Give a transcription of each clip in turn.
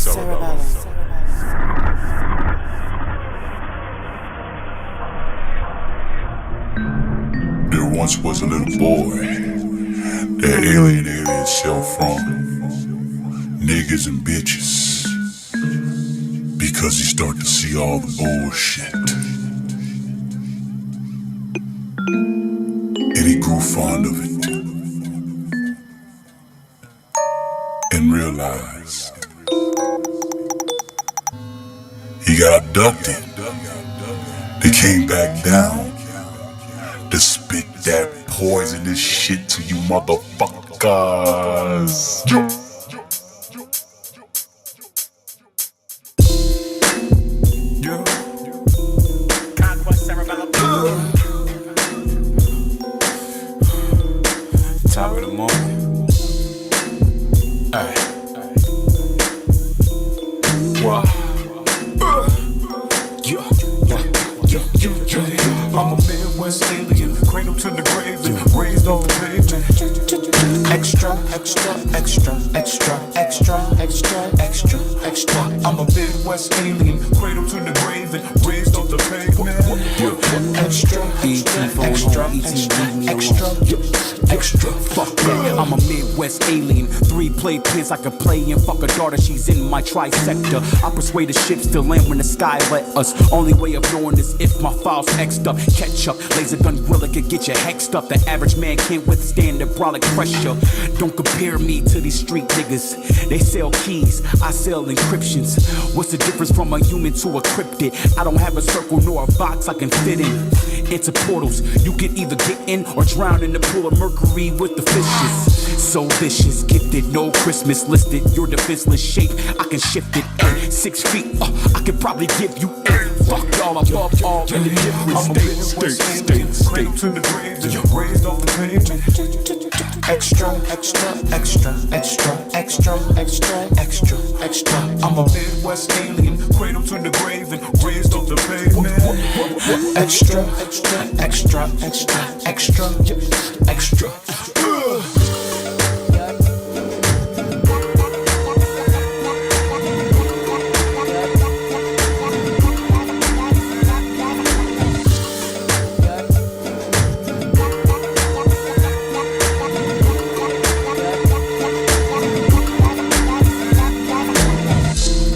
Cerebellum. There once was a little boy that alienated himself from niggas and bitches because he started to see all the bullshit. And he grew fond of it and realized he got abducted. They came back down to spit that poisonous shit to you motherfuckers. Top of the morning. Ay. Wow. I'm a Midwest alien, cradle to the grave, raised on the pavement. Extra, extra, extra, extra, extra, extra, extra, extra. I'm a Midwest alien, cradle to the grave, raised on the pavement. Extra, extra, extra, extra, extra. Fuck that. I'm a Midwest alien. 3 play pins I can play and fuck a daughter. She's in my trisector. I persuade the ships to land when the sky let us. Only way of knowing is if my files X'd up. Catch up, laser gun gorilla could get you hexed up. The average man can't withstand the brolic pressure. Don't compare me to these street niggas. They sell keys, I sell encryptions. What's the difference from a human to a cryptid? I don't have a circle nor a box I can fit in. Into portals, you can either get in or drown in the pool of mercury with the fishes. So vicious, gifted, no Christmas listed. Your defenseless shape, I can shift it. 6 feet, I can probably give you 8. Fuck y'all above all in the different states. Cradle to the grave, raised off the pavement. Extra, extra, extra, extra, extra, extra, extra, extra. I'm a Midwest alien, cradle to the grave and raised off the pavement. Extra, extra, extra, extra, extra, extra.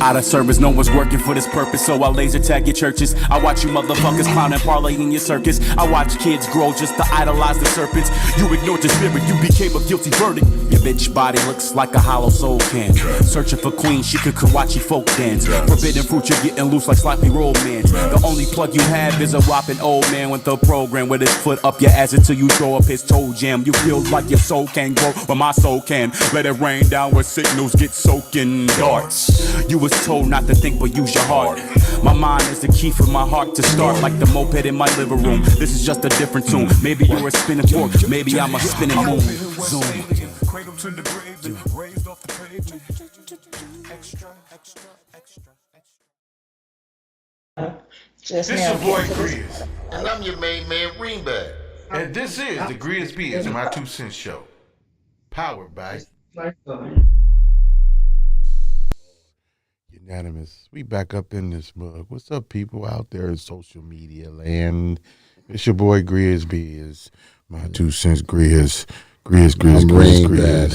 Out of service, no one's working for this purpose, so I laser tag your churches. I watch you motherfuckers clown and parlay in your circus. I watch kids grow just to idolize the serpents. You ignored your spirit, you became a guilty verdict. Your bitch body looks like a hollow soul can. Searching for queen, she could Kawachi folk dance. Forbidden fruit, you're getting loose like sloppy roll man. The only plug you have is a whopping old man with a program with his foot up your ass until you throw up his toe jam. You feel like your soul can grow, but my soul can. Let it rain down where signals get soaking darts. You was told not to think but use your heart. My mind is the key for my heart to start. Like the moped in my living room. This is just a different tune. Maybe you're a spinning fork, maybe I'm a spinning moon. Zoom. Cradle to the grave and raised off the pavement. Extra, extra, extra, extra. This is your boy Grizz, and I'm your main man Greenback. And this is the GRIZZBIZMY2SENSE Show, powered by Unanimous. We back up in this mug. What's up, people out there in social media land? It's your boy GRIZZB. Is my 2 cents Grizz. Grizz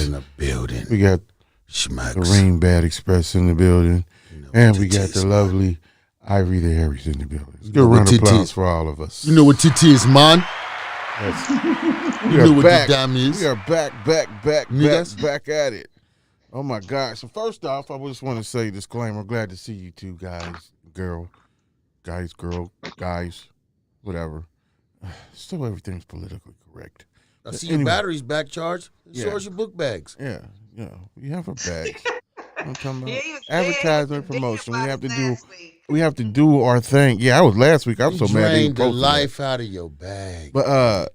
in the building. We got Schmucks. the Rain Bad Express in the building, and we got the lovely Ivory the Harry's in the building. Let's give a round of applause for all of us. You know what it is, man. We are back. Damn is. We are back at it. Oh my gosh. So first off, I just want to say disclaimer. Glad to see you two guys, guys, whatever. Still everything's politically correct. I see your battery's back charged. So is your book bags. Yeah, we have our bags. I'm talking about advertising and promotion. We have to do our thing. Yeah, I was last week. I'm so mad they drained the life out of your bag. But I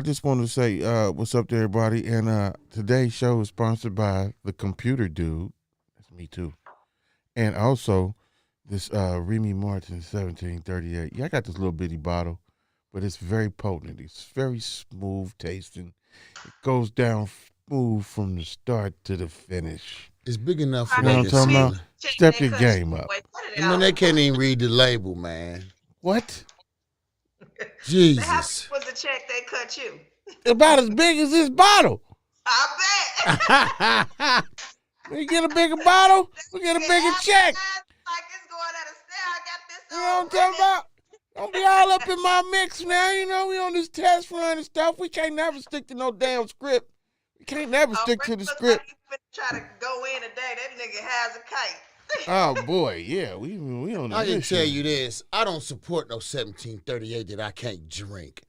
just want to say what's up to everybody. And today's show is sponsored by the Computer Dude. That's me too. And also this Remy Martin 1738. Yeah, I got this little bitty bottle, but it's very potent. It's very smooth tasting. It goes down smooth from the start to the finish. It's big enough for you know what I'm talking about? Step your game up. And then they can't even read the label, man. What? Jesus. How much was the check they cut you? About as big as this bottle. I bet. We get a bigger bottle, we get a bigger check. Like it's going out of style. I got this. You know what I'm talking about? Don't be all up in my mix now. You know, we on this test run and stuff. We can't never stick to no damn script. We can't never stick to the script. Like try to go in today. That nigga has a kite. Oh boy, yeah, we on I can this tell shit. you this. I don't support no 1738 that I can't drink.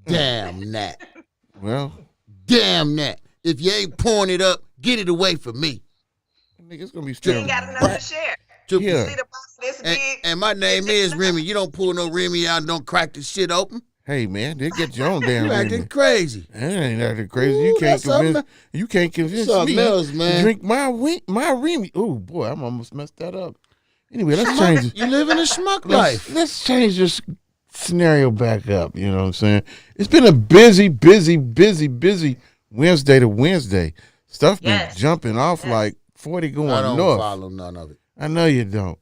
Damn that. Well, Damn that. If you ain't pouring it up, get it away from me. nigga, it's gonna be You still. ain't got enough to share. Yeah. See the box this big. And my name is Remy. You don't pull no Remy out and don't crack the shit open. Hey man, they get your own damn. You acting Remy. crazy. That ain't acting crazy. Ooh, You can't that's something. convince. You can't convince Something me else, man. to drink my Remy. Oh boy, I'm almost messed that up. Anyway, let's change it. You live in a schmuck life. Let's change this scenario back up. You know what I'm saying? It's been a busy Wednesday to Wednesday. Stuff been jumping off like 40 going I don't north. follow none of it. I know you don't.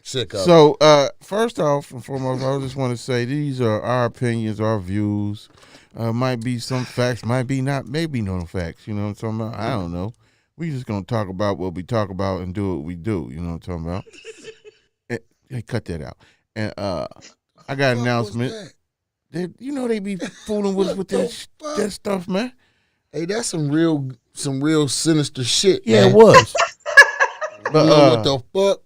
Sick of it. So, first off and foremost, I just want to say these are our opinions, our views. Might be some facts, might be not, maybe no facts. You know what I'm talking about? I don't know. We just gonna talk about what we talk about and do what we do. You know what I'm talking about? Hey, cut that out. And I got an announcement. You know they be fooling with that stuff, man. Hey, that's some real sinister shit. Yeah, man. it was. But But what the fuck?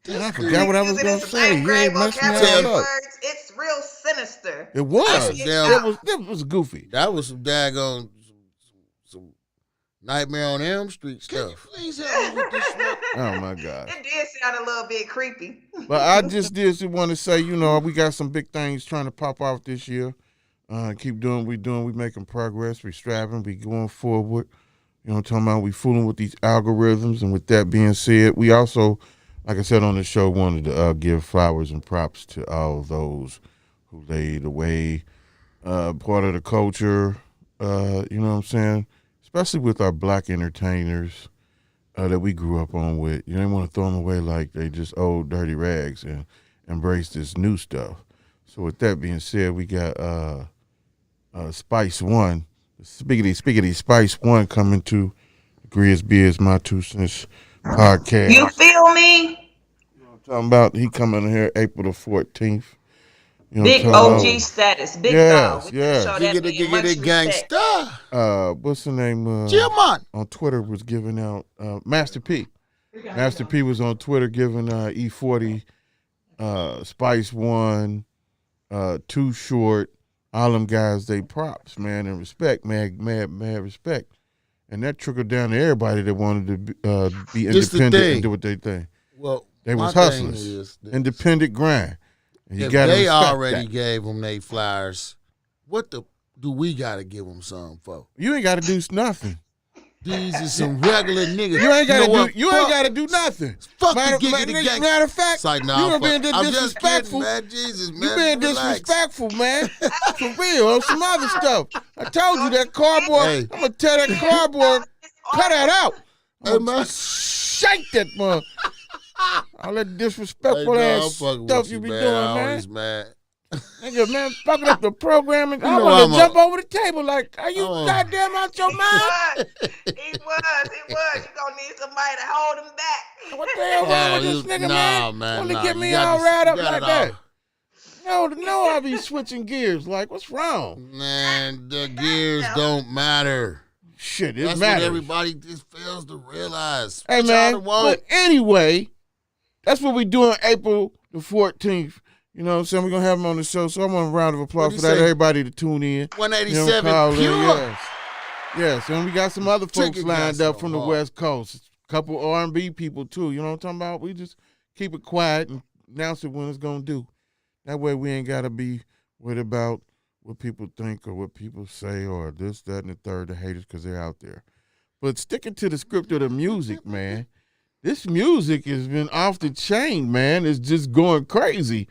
I forgot what I was gonna say. You ain't messing me vocabulary all up. words. It's real sinister. It was. Damn. It was goofy. That was some daggone some Nightmare on Elm Street stuff. Please help me with this smoke. Oh my God. It did sound a little bit creepy. But I just did want to say, you know, we got some big things trying to pop off this year. Keep doing what we doing. We making progress. We striving. We going forward. You know what I'm talking about? We fooling with these algorithms. And with that being said, we also, like I said on the show, wanted to give flowers and props to all those who laid away part of the culture, you know what I'm saying? Especially with our black entertainers that we grew up on with. You didn't want to throw them away like they just old dirty rags and embrace this new stuff. So with that being said, we got Spice One, Spiggity Spice One coming to GRIZZBIZMY2SENSE podcast. You feel me? You know what I'm talking about? He coming here April the 14th. You know Big what I'm talking OG status. Big Yes, dog. yes. Show You that get man it much respect. gangsta. about? What's the name? Gilman. On Twitter was giving out Master P. Master P was on Twitter giving E40, Spice One, Too Short, all them guys they props, man, and respect, mad respect. And that trickled down to everybody that wanted to be This the independent thing. and do what they think. Well, They was my thing hustlers, is this. independent grind. And you If gotta they respect already that. gave them they flyers, what do we got to give them some for? You ain't got to do nothing. These is some regular niggas. You ain't got know to what? do. You ain't got to do nothing. Fuck matter, the giggity gang. matter of fact, It's like, nah, you done fuck. been I'm just disrespectful. kidding, man. Jesus, man. You being Relax. disrespectful, man. For real, on some other stuff. I told you that cardboard. Hey. I'm gonna tear that cardboard. Cut that out. Hey, man. Shake that mother. All that Hey, disrespectful nah, I'm ass fucking stuff with you be man. doing, I man. always mad. Nigga, man, fucking up the program. And I know want I'm to a- jump over the table like, are you Oh. goddamn out your mind? He was. You gonna need somebody to hold him back. What the hell wrong with Oh, this nigga, nah, man? man, Only nah. get You me got all to- riled you up got like it that. all. No, I be switching gears. Like, what's wrong? Man, the gears don't matter. Shit, it That's matters. what everybody just fails to realize. Hey, What y'all man, to want? but anyway, that's what we doing April the 14th. You know what I'm saying? We're going to have him on the show. So I want a round of applause What'd for he that. say? Everybody to tune in. You know, 187 call in. pure. Yes. Yes, and we got some other folks Chicken lined got up from the some West Coast. A couple R&B people, too. You know what I'm talking about? We just keep it quiet and announce it when it's going to do. That way we ain't got to be worried about what people think or what people say or this, that, and the third, the haters, because they're out there. But sticking to the script of the music, man, this music has been off the chain, man. It's just going crazy.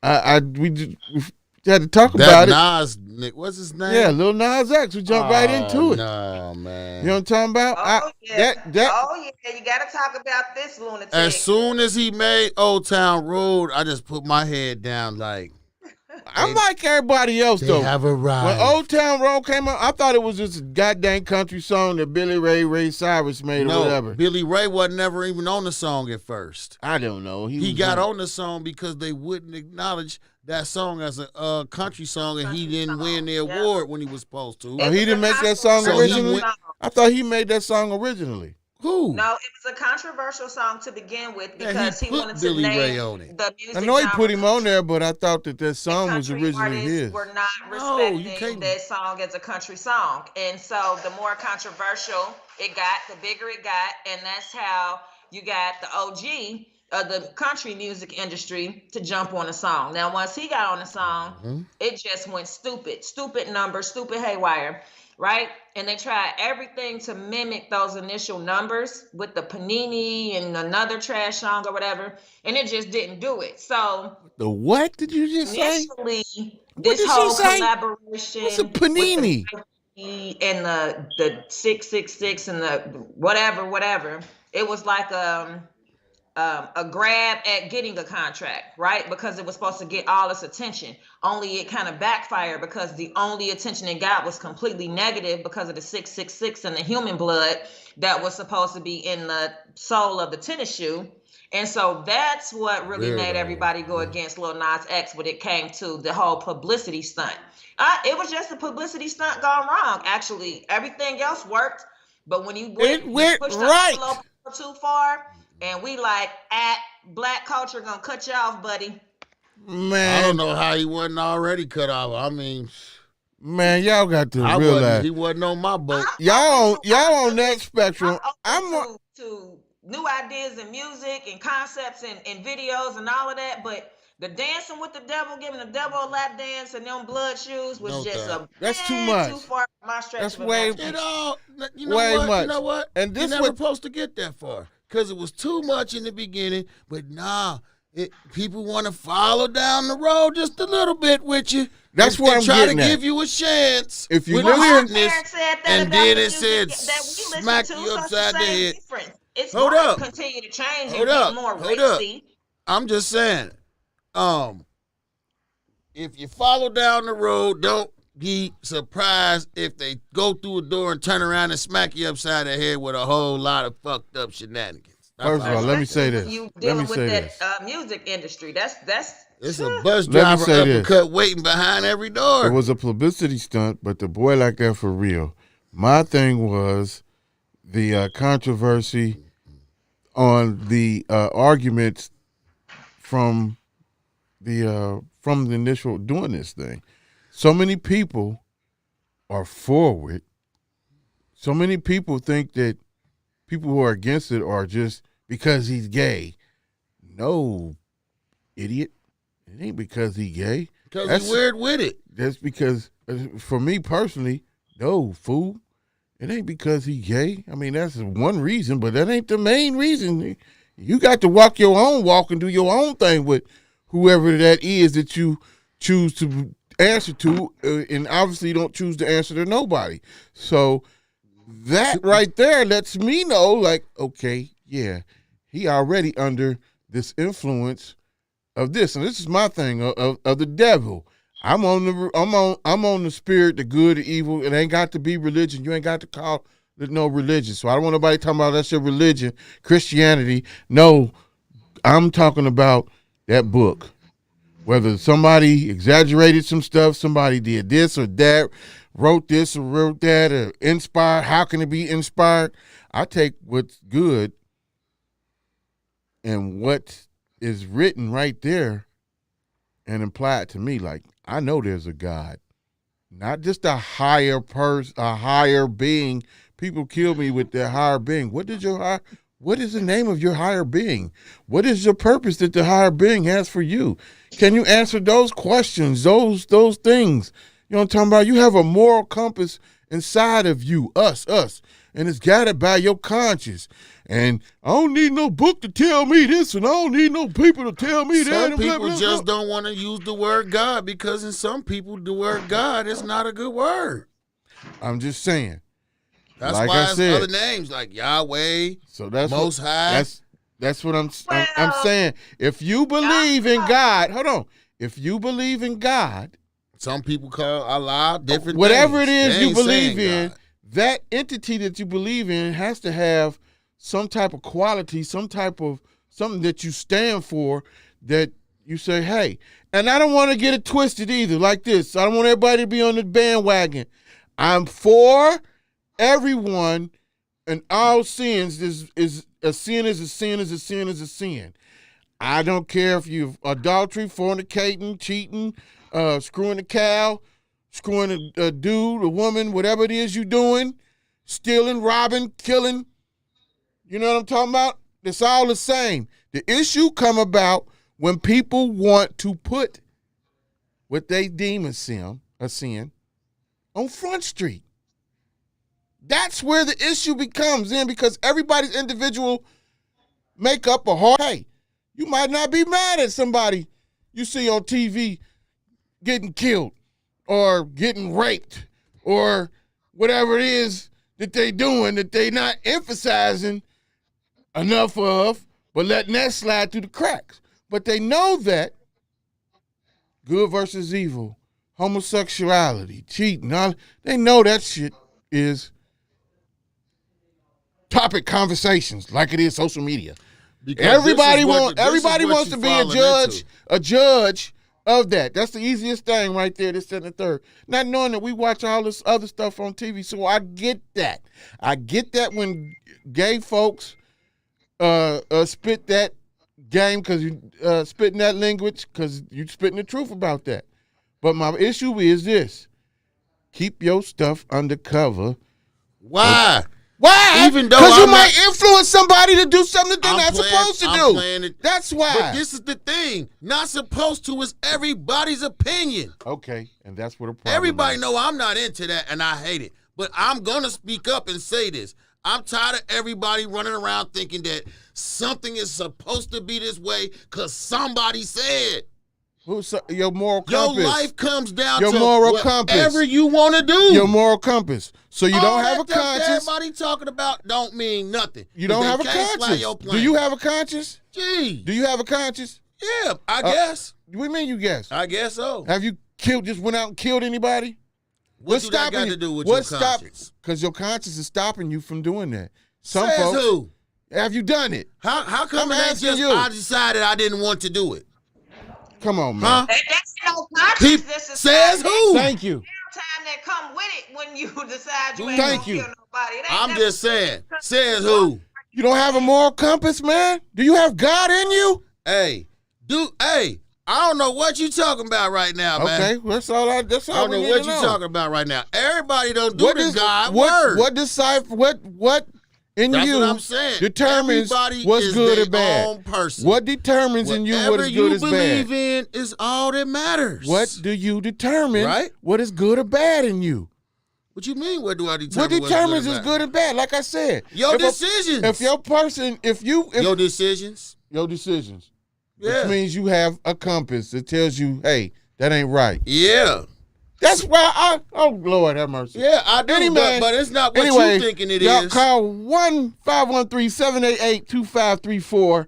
We had to talk That about it. Nas, what's his name? Yeah, Lil Nas X. We jumped right into it. No, man. You know what I'm talking about? Oh yeah. That Oh yeah. You gotta talk about this lunatic. As soon as he made Old Town Road, I just put my head down like, I'm like everybody else they though. have arrived. When Old Town Road came out, I thought it was just a goddamn country song that Ray Cyrus made or whatever. Billy Ray wasn't never even on the song at first. I don't know. He got on the song because they wouldn't acknowledge that song as a country song, and he didn't win the award when he was supposed to. Oh, he didn't make that song So originally? I thought he made that song originally. Who? No, it was a controversial song to begin with Yeah, because he he put wanted to Billy name Ray on it. the music I know he put genre him on there, but I thought that song was country originally artists his. were not No, you respecting can't. that song as a country song. And so the more controversial it got, the bigger it got. And that's how you got the OG of the country music industry to jump on a song. Now, once he got on the song, it just went stupid. Stupid numbers, stupid haywire, right? And they tried everything to mimic those initial numbers with the Panini and another trash song or whatever. And it just didn't do it. So The what did you just say? initially, What this did she whole say? collaboration What's a panini? with the and the 666 and the whatever, it was like a grab at getting a contract, right? Because it was supposed to get all this attention. Only it kind of backfired because the only attention it got was completely negative because of the 666 and the human blood that was supposed to be in the sole of the tennis shoe. And so that's what really made everybody go against Lil Nas X when it came to the whole publicity stunt. It was just a publicity stunt gone wrong. Actually, everything else worked, but when you It went pushed right. the envelope too far, and we like at black culture gonna cut you off, buddy. Man, I don't know how he wasn't already cut off. I mean, man, y'all got to realize he wasn't on my boat. y'all on that spectrum. I'm open to new ideas in music and concepts and videos and all of that, but the dancing with the devil, giving the devil a lap dance and them blood shoes was that's too much. Too far from my stretch. That's of way imagination. You know way what? much. You know what? And this You're never what- supposed to get that far because it was too much in the beginning. But nah, people want to follow down the road just a little bit with you. That's what I'm try getting to at. give you a chance. If you with live here- hotness, and then it said smack you upside the head. It's Hold going up. to continue to change Hold and up. get more Hold up. racy. I'm just saying, if you follow down the road, don't be surprised if they go through a door and turn around and smack you upside the head with a whole lot of fucked up shenanigans. First of all, let me say this. You Let me dealing say with this. that music industry. That's It's a bus Let me driver say this. uppercut waiting behind every door. It was a publicity stunt, but the boy like that for real. My thing was the controversy on the arguments from the initial doing this thing. So many people are for it. So many people think that people who are against it are just because he's gay. No, idiot. It ain't because he's gay. Because That's- he's weird with it. That's because, for me personally, no, fool. It ain't because he gay. I mean, that's one reason, but that ain't the main reason. You got to walk your own walk and do your own thing with whoever that is that you choose to answer to, and obviously you don't choose to answer to nobody. So that right there lets me know, like, okay, yeah, he already under this influence of this, and this is my thing of the devil. I'm on the spirit, the good, the evil. It ain't got to be religion. You ain't got to call it no religion. So I don't want nobody talking about that's your religion, Christianity. No, I'm talking about that book. Whether somebody exaggerated some stuff, somebody did this or that, wrote this or wrote that, or inspired. How can it be inspired? I take what's good and what is written right there and apply it to me. Like, I know there's a God, not just a higher person, a higher being. People kill me with their higher being. What is the name of your higher being? What is your purpose that the higher being has for you? Can you answer those questions, those things? You know what I'm talking about? You have a moral compass inside of you, us, and it's guided by your conscience. and I don't need no book to tell me this, and I don't need no people to tell me that. Some and blah, people blah, just blah. don't want to use the word God because in some people the word God is not a good word. I'm just saying. That's Like why I it's said, other names like Yahweh, so that's Most High. That's what I'm Well, saying. If you believe in God, hold on. If you believe in God, Some people call Allah different whatever things. it is They you ain't believe saying in, God. that entity that you believe in has to have some type of quality, some type of something that you stand for, that you say, hey. And I don't want to get it twisted either, like this. I don't want everybody to be on the bandwagon. I'm for everyone, and all sins is a sin is a sin is a sin is a sin. I don't care if you've adultery, fornicating, cheating, screwing a cow, screwing a dude, a woman, whatever it is you're doing, stealing, robbing, killing. You know what I'm talking about? It's all the same. The issue come about when people want to put what they deem a sin on Front Street. That's where the issue becomes in, because everybody's individual makeup or heart. Hey, you might not be mad at somebody you see on TV getting killed or getting raped or whatever it is that they doing that they not emphasizing enough of, but letting that slide through the cracks. But they know that good versus evil, homosexuality, cheating, they know that shit is topic conversations like it is social media. Because Everybody this is what wants you to be a falling judge, into. of that. That's the easiest thing right there, this, second, and third. Not knowing that we watch all this other stuff on TV. So I get that. I get that when gay folks spit that game, because you spitting that language, because you spitting the truth about that. But my issue is this. Keep your stuff undercover. Why? Why? Even though because you I'm might not- influence somebody to do something that they're I'm not playing- supposed to I'm do. playing it. That's why. But this is the thing. Not supposed to is everybody's opinion. Okay, and that's what a problem Everybody is. know I'm not into that, and I hate it. But I'm going to speak up and say this. I'm tired of everybody running around thinking that something is supposed to be this way because somebody said. Who's your moral Your compass? life comes down Your to moral whatever compass. you want to do. Your moral compass. So you All don't have that a stuff conscience. Everybody talking about don't mean nothing. You don't They have a can't fly conscience. your Do plane. you have a conscience? Gee. Do you have a conscience? Yeah, I guess. What do you mean you guess? I guess so. Have you just went out and killed anybody? What do that got to do with your conscience? Because your conscience is stopping you from doing that. Some Says folks. who? Have you done it? How come I'm it ain't asking just you. I decided I didn't want to do it? Come on, man. Huh? That's no conscience. This is Says who? Thank you. time that come with it when you decide you ain't Thank gonna you. kill nobody. It ain't I'm never- just saying. Says who? You don't have a moral compass, man? Do you have God in you? Hey, I don't know what you talking about right now, man. Okay, that's all. That's all. I don't we know need what to you know. talking about right now. Everybody don't do What the is God what? word. What decipher? What in That's you what I'm saying. determines Everybody what's is good their or bad? own person. What determines in you what Whatever is good you is believe bad? in is all that matters. What do you determine? Right? What is good or bad in you? What you mean? What do I determine? What what's determines good is and good and bad? Like I said, Your if decisions. If your person, if your decisions. your decisions, Yeah. which means you have a compass that tells you, hey, that ain't right. Yeah. That's why oh Lord have mercy. Yeah, I do. Anyway, but it's not what anyway, you thinking it y'all is. call 1-513-788-2534.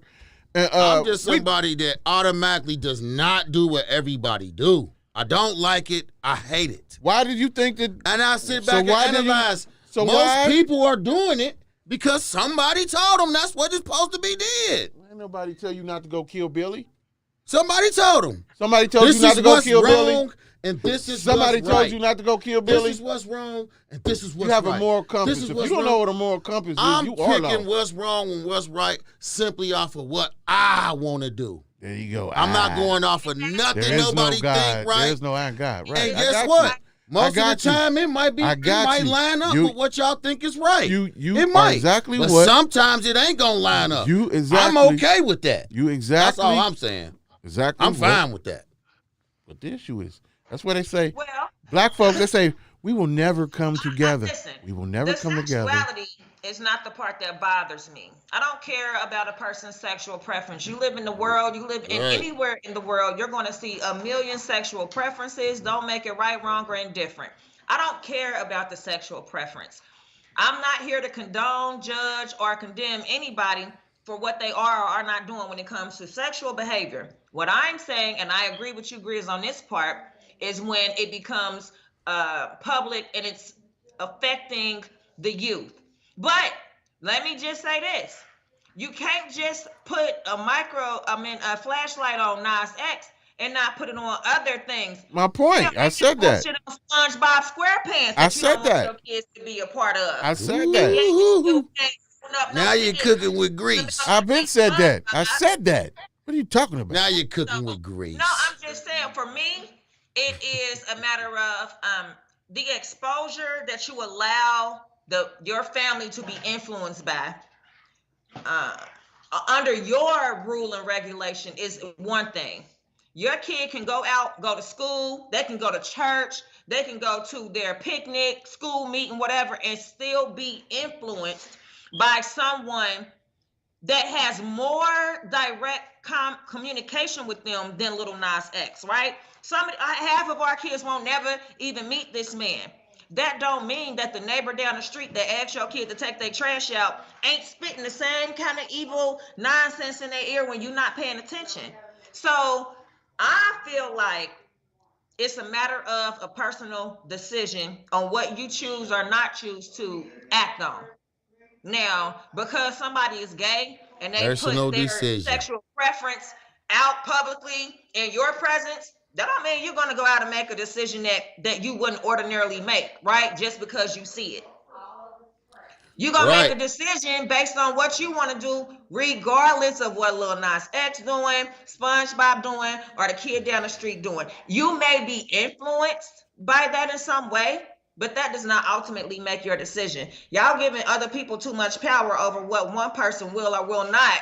I'm just somebody that automatically does not do what everybody do. I don't like it. I hate it. Why did you think that? And I sit So back why and did you- analyze. so Most why- people are doing it because somebody told them that's what it's supposed to be did. Ain't nobody tell you not to go kill Billy. Somebody told them. Somebody told This you not is to go what's kill wrong, Billy. and this is Somebody what's told right. you not to go kill This Billy. is what's wrong, and this is what's You have right. a moral compass. This is If what's you don't wrong. know what a moral compass is, I'm you are picking lost. what's wrong and what's right simply off of what I want to do. There you go. I'm not going off of nothing There is nobody no God. think right. There's no I God. Right. And I guess got what? you. Most of got the you. time, it might be. I It got might you. line up You- with what y'all think is right. You it are might. exactly but what- sometimes it ain't gonna line up. You exactly. I'm okay with that. You exactly. That's all I'm saying. Exactly. I'm fine with that. What the issue is. That's what they say. Well, Black folks, they say, we will never come together. listen, We will never the come together. sexuality is not the part that bothers me. I don't care about a person's sexual preference. You live in the world, you live in anywhere in the world, you're going to see a million sexual preferences. Don't make it right, wrong, or indifferent. I don't care about the sexual preference. I'm not here to condone, judge, or condemn anybody for what they are or are not doing when it comes to sexual behavior. What I'm saying, and I agree with you, Grizz, on this part, is when it becomes public and it's affecting the youth. But let me just say this. You can't just put a flashlight on Nas X and not put it on other things. My point. I said that. Shit on SpongeBob SquarePants I said that. Want your kids to be a part of. I said that. Now you're cooking with grease. I've been said that. I said that. What are you talking about? Now you're cooking with grease. No, I'm just saying, for me, it is a matter of the exposure that you allow your family to be influenced by under your rule and regulation is one thing. Your kid can go out, go to school, they can go to church, they can go to their picnic, school meeting, whatever, and still be influenced by someone that has more direct communication with them than Little Nas X, right? Half of our kids won't never even meet this man. That don't mean that the neighbor down the street that asks your kid to take their trash out ain't spitting the same kind of evil nonsense in their ear when you're not paying attention. So I feel like it's a matter of a personal decision on what you choose or not choose to act on. Now, because somebody is gay and they put their sexual preference out publicly in your presence, that don't mean you're going to go out and make a decision that you wouldn't ordinarily make, right? Just because you see it. You're going to make a decision based on what you want to do, regardless of what Lil Nas X doing, SpongeBob doing, or the kid down the street doing. You may be influenced by that in some way, but that does not ultimately make your decision. Y'all giving other people too much power over what one person will or will not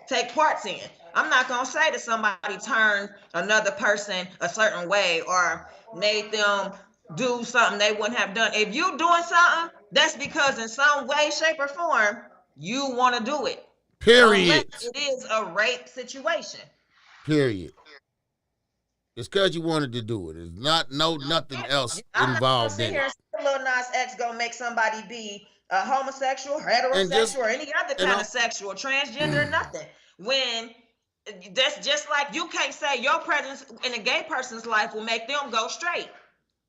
take parts in. I'm not going to say that somebody turned another person a certain way or made them do something they wouldn't have done. If you doing something, that's because in some way, shape, or form, you want to do it. Period. Unless it is a rape situation. Period. It's because you wanted to do it. It's nothing else involved in it. Lil Nas X gonna make somebody be a homosexual, heterosexual, or any other kind of sexual, transgender, nothing. When that's just like you can't say your presence in a gay person's life will make them go straight.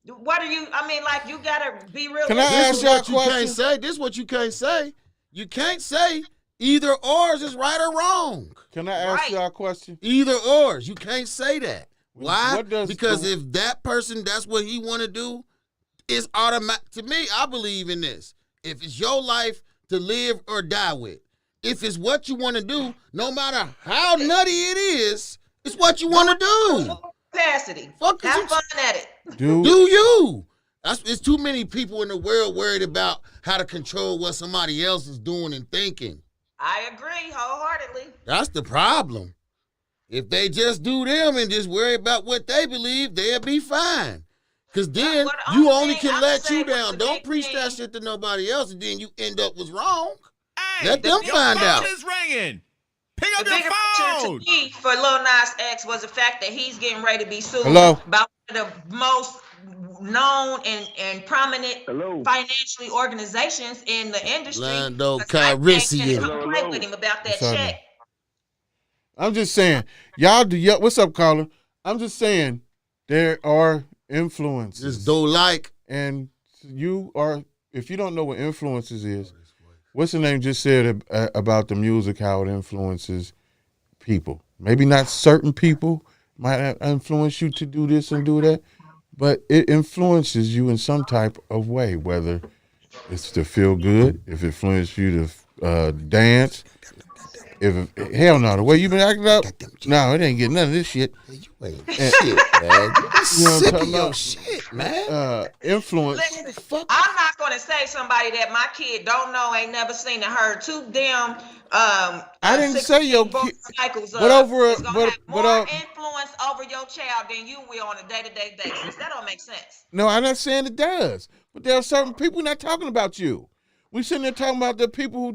What are you? I mean, like, you gotta be real. Can I ask you a question? This is what you can't say. You can't say either or is right or wrong. Can I ask you a question? Either or. You can't say that. Why? Because if that person, that's what he want to do, it's automatic. To me, I believe in this. If it's your life to live or die with, if it's what you want to do, no matter how nutty it is, it's what you want to do. Capacity. Have fun at it. Do you? It's too many people in the world worried about how to control what somebody else is doing and thinking. I agree wholeheartedly. That's the problem. If they just do them and just worry about what they believe, they'll be fine. Because then you only can let you down. Don't preach that shit to nobody else, and then you end up what's wrong. Hey, let them find out. Your phone is ringing. Pick up the your picture phone. to me for Lil Nas X was the fact that he's getting ready to be sued Hello? by one of the most known and prominent financially organizations in the industry. Lando Calrissian. Play with him about that check. I'm just saying, y'all do. What's up, caller? I'm just saying, there are influences. Just don't like. And you are, if you don't know what influences is, what's the name just said about the music, how it influences people. Maybe not certain people might influence you to do this and do that, but it influences you in some type of way, whether it's to feel good, if it influences you to dance. Hell no, the way you been acting up, no, it ain't getting none of this shit. You ain't shit, man. You know what I'm talking about? Shit, man. Influence. I'm not gonna say somebody that my kid don't know, ain't never seen or heard. Too damn. I didn't say your kid, but more influence over your child than you will on a day-to-day basis. That don't make sense. No, I'm not saying it does, but there are certain people not talking about you. We sitting there talking about the people who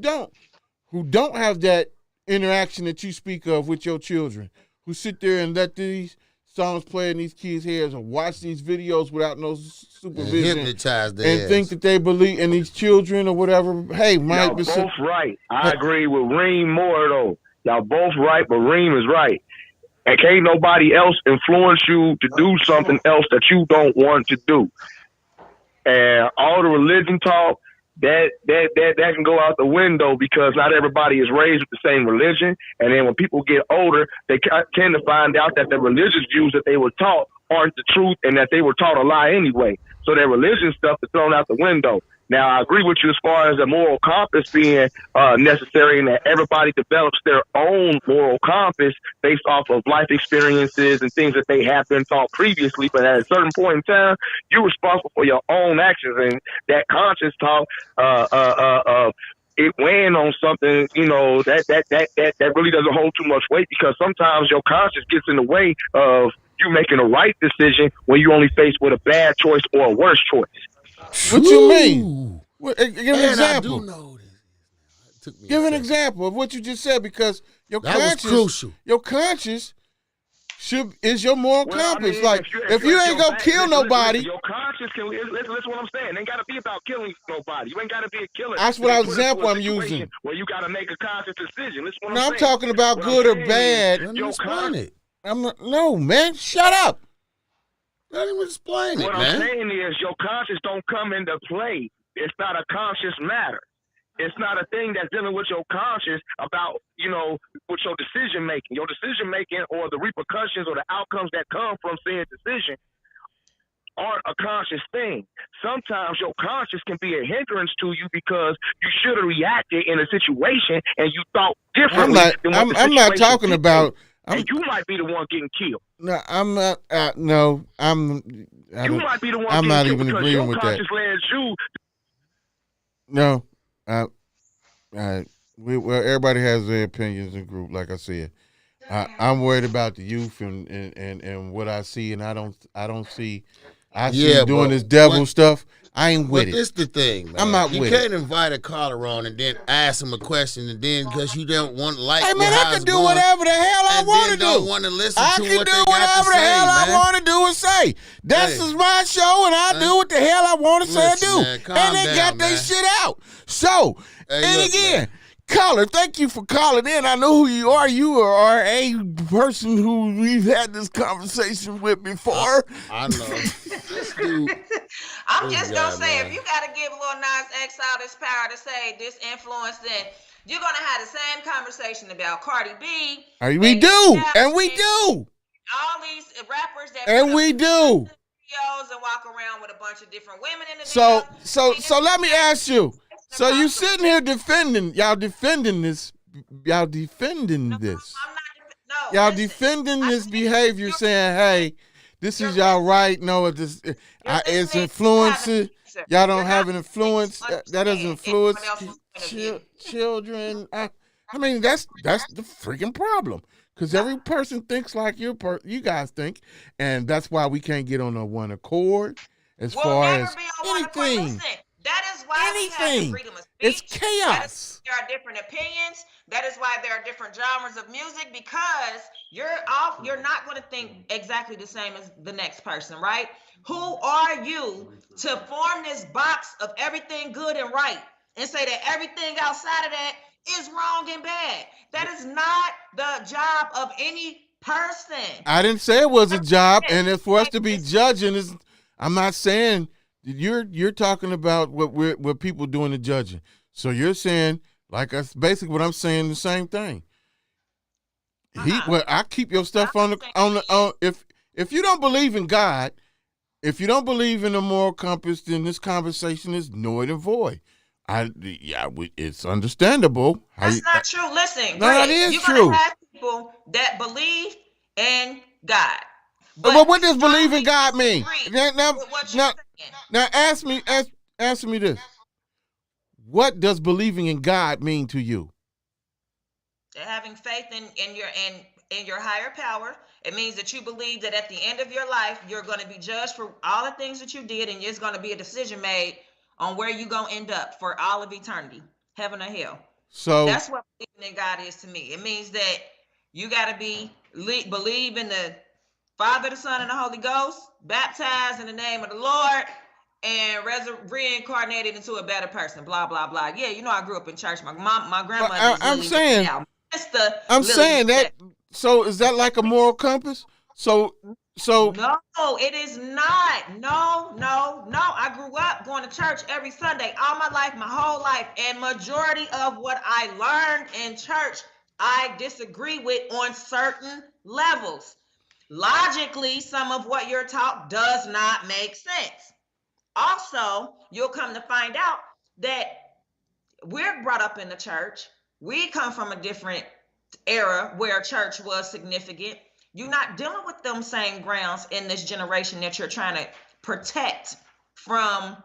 don't have that interaction that you speak of with your children, who sit there and let these songs play in these kids' heads and watch these videos without no supervision, hypnotize their and ass. think that they believe in these children or whatever. Hey, Y'all both right. I agree with Reem more though. Y'all both right, but Reem is right. And can't nobody else influence you to do something else that you don't want to do. And all the religion talk, that can go out the window because not everybody is raised with the same religion. And then when people get older, they tend to find out that the religious views that they were taught aren't the truth and that they were taught a lie anyway. So their religion stuff is thrown out the window. Now, I agree with you as far as the moral compass being necessary and that everybody develops their own moral compass based off of life experiences and things that they have been taught previously. But at a certain point in time, you're responsible for your own actions. And that conscious talk, it weighing on something, you know, that really doesn't hold too much weight because sometimes your conscience gets in the way of you making a right decision when you're only faced with a bad choice or a worse choice. What you mean? Give an example. I do know this. Give an example of what you just said because your that was crucial. Your conscience is your moral compass. I mean, if you ain't gonna kill nobody, your conscience can. Listen what I'm saying. It ain't gotta be about killing nobody. You ain't gotta be a killer. That's what example I'm using. Where you gotta make a conscious decision. Listen what no, I'm I'm talking about what good or bad. Let me explain it. I'm not. No, man, shut up. Let him explain it, what man. I'm saying is your conscience don't come into play. It's not a conscious matter. It's not a thing that's dealing with your conscience about, you know, with your decision making. Your decision making or the repercussions or the outcomes that come from said decision aren't a conscious thing. Sometimes your conscience can be a hindrance to you because you should have reacted in a situation and you thought differently. I'm not talking about. And you might be the one getting killed. No, I'm not. No, I'm. You might be the one. I'm not even agreeing with that. No, well, everybody has their opinions in group. Like I said, I'm worried about the youth and what I see, and I don't see. I see doing this devil stuff. I ain't with it. But this the thing, man. I'm not with it. You can't invite a caller on and then ask him a question and then because you don't want to like. Hey man, I can do whatever the hell I want to do. Don't want to listen I to can what do they whatever got to the say, hell man. I want to do and say. This is my show, and I do what the hell I want to say and do. Man, calm and they down, got their man. shit out. So, and again. Caller, thank you for calling in. I know who you are. You are a person who we've had this conversation with before. I know. This dude. I'm just going to say, if you got to give Lil Nas X all this power to say this influence, then you're going to have the same conversation about Cardi B. We do. And we do. All these rappers that and we do. Videos and walk around with a bunch of different women in the video. So let me ask you. So you sitting here defending this. Y'all defending this. Y'all defending this behavior, saying, "Hey, this is y'all right." No, it's influencing. Y'all don't have an influence. That doesn't influence children. I mean, that's the freaking problem. Because every person thinks like you guys think, and that's why we can't get on a one accord as far as anything. That is why we have the freedom of speech. It's chaos. There are different opinions. That is why there are different genres of music because you're not going to think exactly the same as the next person, right? Who are you to form this box of everything good and right and say that everything outside of that is wrong and bad? That is not the job of any person. I didn't say it was a job, and if for us to be judging, I'm not saying. You're talking about what people doing the judging. So you're saying, like us, basically what I'm saying, the same thing. I keep your stuff on if you don't believe in God, if you don't believe in the moral compass, then this conversation is null and void. It's understandable. That's not true. Listen, no, that is you're true. Gonna have people that believe in God. But what does believe in God mean? Now answer me this. What does believing in God mean to you? Having faith in your higher power. It means that you believe that at the end of your life, you're going to be judged for all the things that you did, and there's going to be a decision made on where you gonna end up for all of eternity, heaven or hell. So that's what believing in God is to me. It means that you got to believe in the Father, the Son, and the Holy Ghost, baptized in the name of the Lord, and reincarnated into a better person. Blah blah blah. Yeah, you know I grew up in church. My grandmother. I'm saying that. So is that like a moral compass? So no, it is not. No. I grew up going to church every Sunday all my life, my whole life, and majority of what I learned in church, I disagree with on certain levels. Logically, some of what you're taught does not make sense. Also, you'll come to find out that we're brought up in the church. We come from a different era where church was significant. You're not dealing with them same grounds in this generation that you're trying to protect from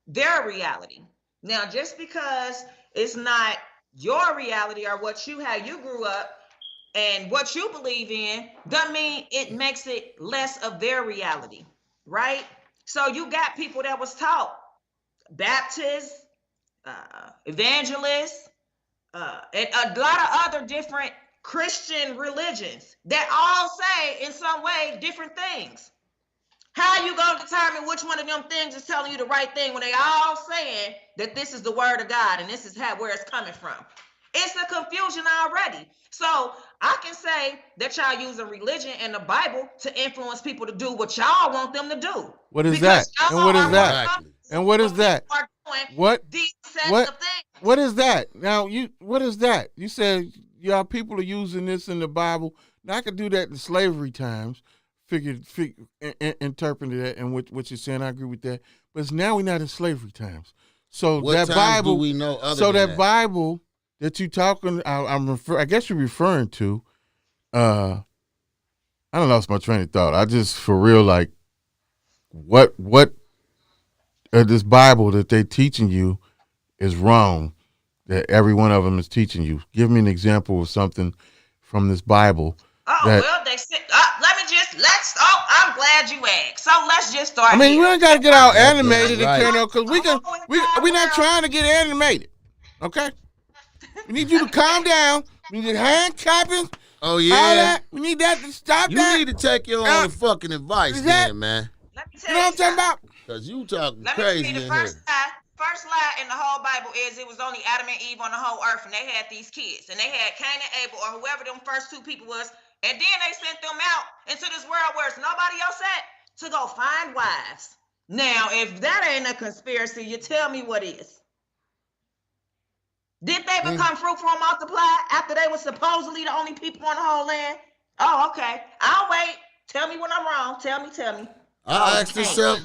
their reality. Now, just because it's not your reality or how you grew up and what you believe in, doesn't mean it makes it less of their reality, right? So you got people that was taught Baptists, evangelists, and a lot of other different Christian religions that all say in some way different things. How you gonna determine which one of them things is telling you the right thing when they all saying that this is the word of God and this is where it's coming from? It's a confusion already. So I can say that y'all using religion and the Bible to influence people to do what y'all want them to do. What is that? And what is that? And what is that? What is that? Now what is that? You said y'all people are using this in the Bible. Now I could do that in slavery times. Interpreted that and what you're saying, I agree with that. But now we're not in slavery times. So what that Bible, do we know other so than that Bible that you talking, I guess you're referring to. I don't lost my train of thought. I just for real like what this Bible that they teaching you is wrong. That every one of them is teaching you. Give me an example of something from this Bible. They said. I'm glad you asked. So let's just start. I mean, here. we ain't got to get all animated, because we're not trying to get animated. Okay, we need you to calm down. We need hand clapping. Oh yeah, all that. We need that to stop. You need to take your own fucking advice, then, man. Let me you know what I'm talking about? Because you talking crazy in here. First lie in the whole Bible is it was only Adam and Eve on the whole earth, and they had these kids, and they had Cain and Abel, or whoever them first two people was. And then they sent them out into this world where it's nobody else at to go find wives. Now, if that ain't a conspiracy, you tell me what is. Did they become fruitful and multiply after they were supposedly the only people on the whole land? Oh, okay. I'll wait. Tell me when I'm wrong. Tell me. I asked myself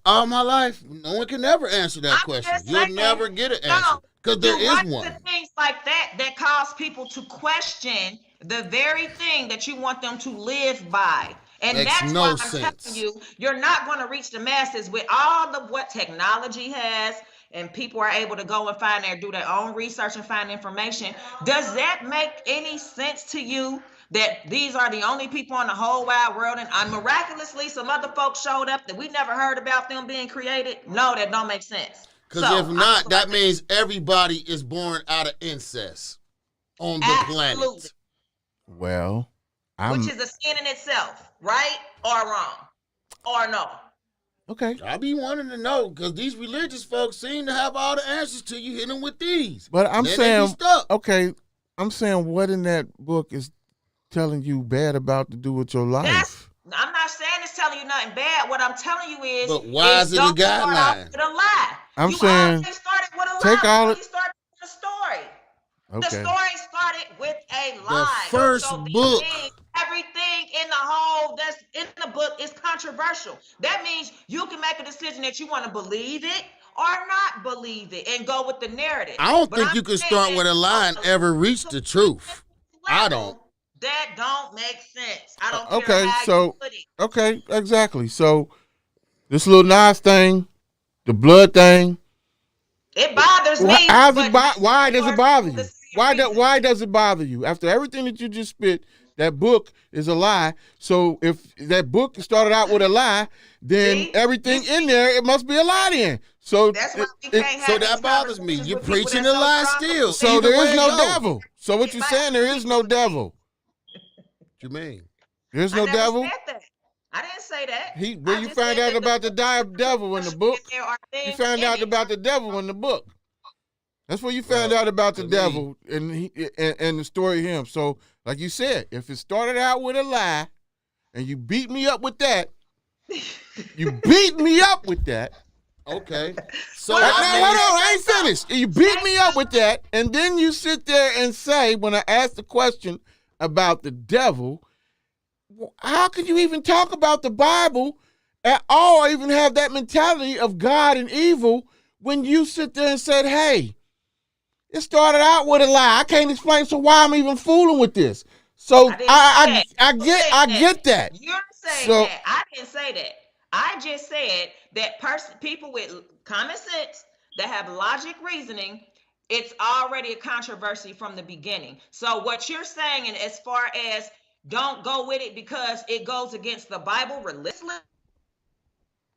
all my life. No one can ever answer that question. You'll never get an answer because there is one. Things like that cause people to question the very thing that you want them to live by. And that's why I'm telling you, you're not going to reach the masses with all of what technology has, and people are able to go and do their own research and find information. Does that make any sense to you that these are the only people on the whole wide world, and miraculously some other folks showed up that we never heard about them being created? No, that don't make sense. Because if not, that means everybody is born out of incest on the planet. Well, which is a sin in itself, right or wrong, or no? Okay. I be wanting to know because these religious folks seem to have all the answers till you hit them with these. But I'm saying, okay, I'm saying what in that book is telling you bad about to do with your life? I'm not saying it's telling you nothing bad. What I'm telling you is, but why is it a guideline? With a lie. I'm saying, started with a take lie. all it. You started with a story. Okay. The story started with a lie. The first book. Everything in the whole that's in the book is controversial. That means you can make a decision that you want to believe it or not believe it and go with the narrative. I don't think you can start with a lie and ever reach the truth. I don't. That don't make sense. I don't care how you put it. Okay, exactly. So this little Nas thing, the blood thing. It bothers me. Why does it bother you? Why does it bother you? After everything that you just spit, that book is a lie. So if that book started out with a lie, then everything in there, it must be a lie then. So That's why we can't have So these that bothers me. conversations You're with people preaching that's a so lie strong. still. So Either there way is it no go. devil. So what you saying? There is no devil. What you mean? There's I no never devil. said that. I didn't say that. Where I you just find said out that about the devil in the book? there are You things found in out it. about the devil in the book. That's where you found Well, out about the to me- devil and the story of him. So, like you said, if it started out with a lie, and you beat me up with that, Okay. So Well, Now, I mean, hold on, I ain't finished. You beat me up with that, and then you sit there and say, when I ask the question about the devil, how can you even talk about the Bible at all, or even have that mentality of God and evil when you sit there and said, hey, it started out with a lie. I can't explain, so why I'm even fooling with this. So I get that. You're saying So- that. I didn't say that. I just said that people with common sense that have logic reasoning, it's already a controversy from the beginning. So what you're saying, and as far as don't go with it because it goes against the Bible religiously.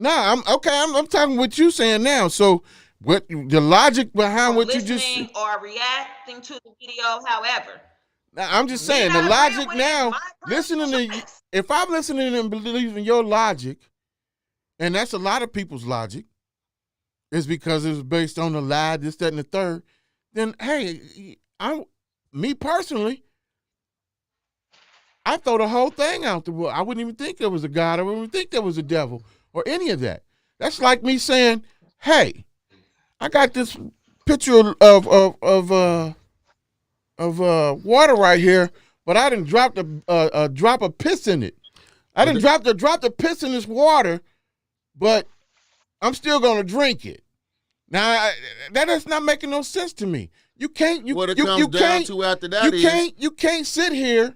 I'm talking what you saying now. So what the logic behind what you just listening or reacting to the video, however. Now, I'm just saying Me the not agreeing logic with it, now. my Listening to choice. if I'm listening and believing your logic, and that's a lot of people's logic, is because it was based on the lie, this, that, and the third. Then hey, me personally, I throw the whole thing out the wall. I wouldn't even think there was a God. I wouldn't even think there was a devil or any of that. That's like me saying, hey, I got this picture of water right here, but I didn't drop a drop of piss in it. I didn't drop the piss in this water, but I'm still gonna drink it. Now that is not making no sense to me. You can't. what it comes down to after that is You can't sit here,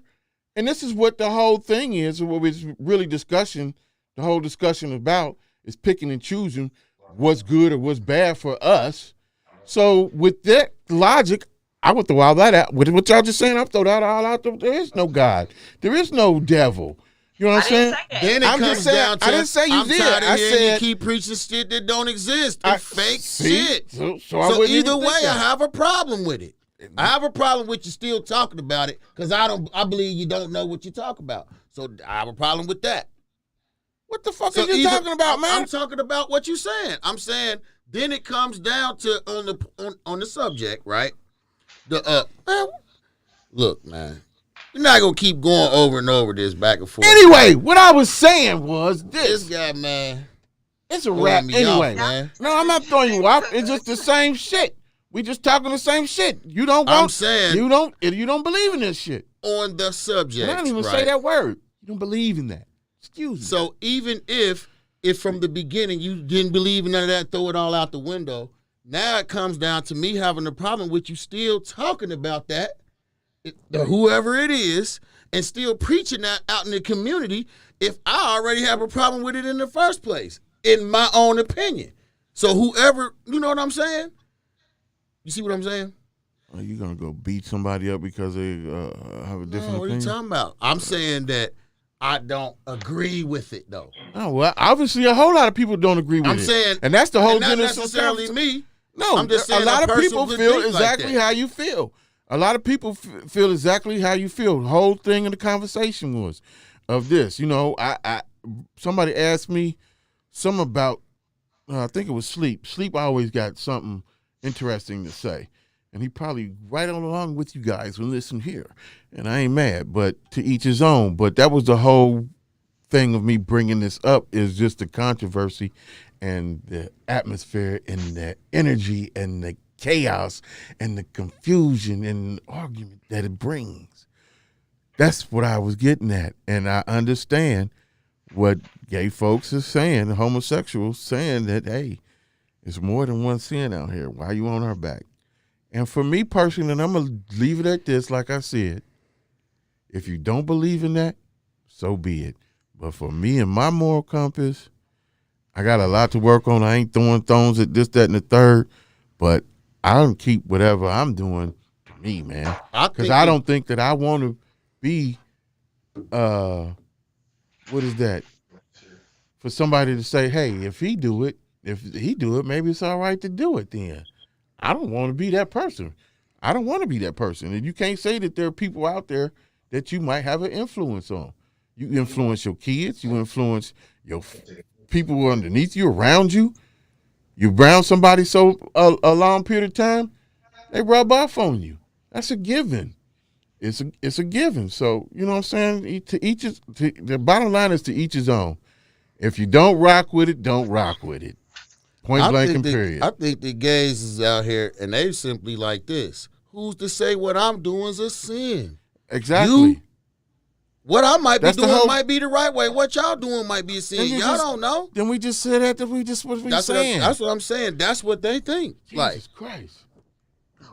and this is what the whole thing is. What it's really discussion. The whole discussion about is picking and choosing what's good or what's bad for us. So with that logic, I would throw all that out. With what y'all just saying, I'll throw that all out. There is no God. There is no devil. You know what I'm saying? Then it I'm comes just saying, down to I didn't say you I'm did. tired of I hearing said you keep preaching shit that don't exist. And fake see? shit. So I wouldn't either even way, think I that. have a problem with it. I have a problem with you still talking about it because I believe you don't know what you talk about. So I have a problem with that. What the fuck So are you either- talking about, man? I'm talking about what you're saying. I'm saying then it comes down to on the subject, right? Look, man, you're not gonna keep going over and over this back and forth. Anyway, what I was saying was This this. guy, man, It's a throwing wrap me anyway. off, man. No, I'm not throwing you off. It's just the same shit. We just talking the same shit. You don't want. I'm saying you don't believe in this shit. on the subject. And I didn't even right? say that word. You don't believe in that. Excuse me. So even if from the beginning you didn't believe in none of that, throw it all out the window. Now it comes down to me having a problem with you still talking about that, whoever it is, and still preaching that out in the community if I already have a problem with it in the first place, in my own opinion. So whoever, you know what I'm saying? You see what I'm saying? Are you gonna go beat somebody up because they have a different No, what are you opinion? talking about? I'm saying that I don't agree with it, though. Oh well, obviously a whole lot of people don't agree with I'm it. saying, and that's the whole and not Genesis necessarily conference. me. No, I'm just saying a lot a of person people would feel think like exactly that. how you feel. A lot of people feel exactly how you feel. The whole thing of the conversation was of this. You know, I somebody asked me something about I think it was sleep. Sleep always got something interesting to say. And he probably right on along with you guys and listen here. And I ain't mad, but to each his own. But that was the whole thing of me bringing this up is just the controversy and the atmosphere and the energy and the chaos and the confusion and the argument that it brings. That's what I was getting at. And I understand what gay folks are saying, the homosexuals saying that, hey, it's more than one sin out here. Why you on our back? And for me personally, and I'm going to leave it at this, like I said, if you don't believe in that, so be it. But for me and my moral compass, I got a lot to work on. I ain't throwing stones at this, that, and the third, but I'll keep whatever I'm doing to me, man. Because I don't think that I want to be, what is that? For somebody to say, hey, if he do it, If he do it, maybe it's all right to do it then. I don't want to be that person. I don't want to be that person. And you can't say that there are people out there that you might have an influence on. You influence your kids. You influence your people who are underneath you, around you. You around somebody so a long period of time, they rub off on you. That's a given. It's a given. So, you know what I'm saying? The bottom line is to each his own. If you don't rock with it, don't rock with it. Point blank and period. I think the gays is out here and they simply like this. Who's to say what I'm doing is a sin? Exactly. You? What I might be doing might be the right way. What y'all doing might be a sin. Y'all don't know. Then we just said that. What we saying. That's what I'm saying. That's what they think. Jesus Christ.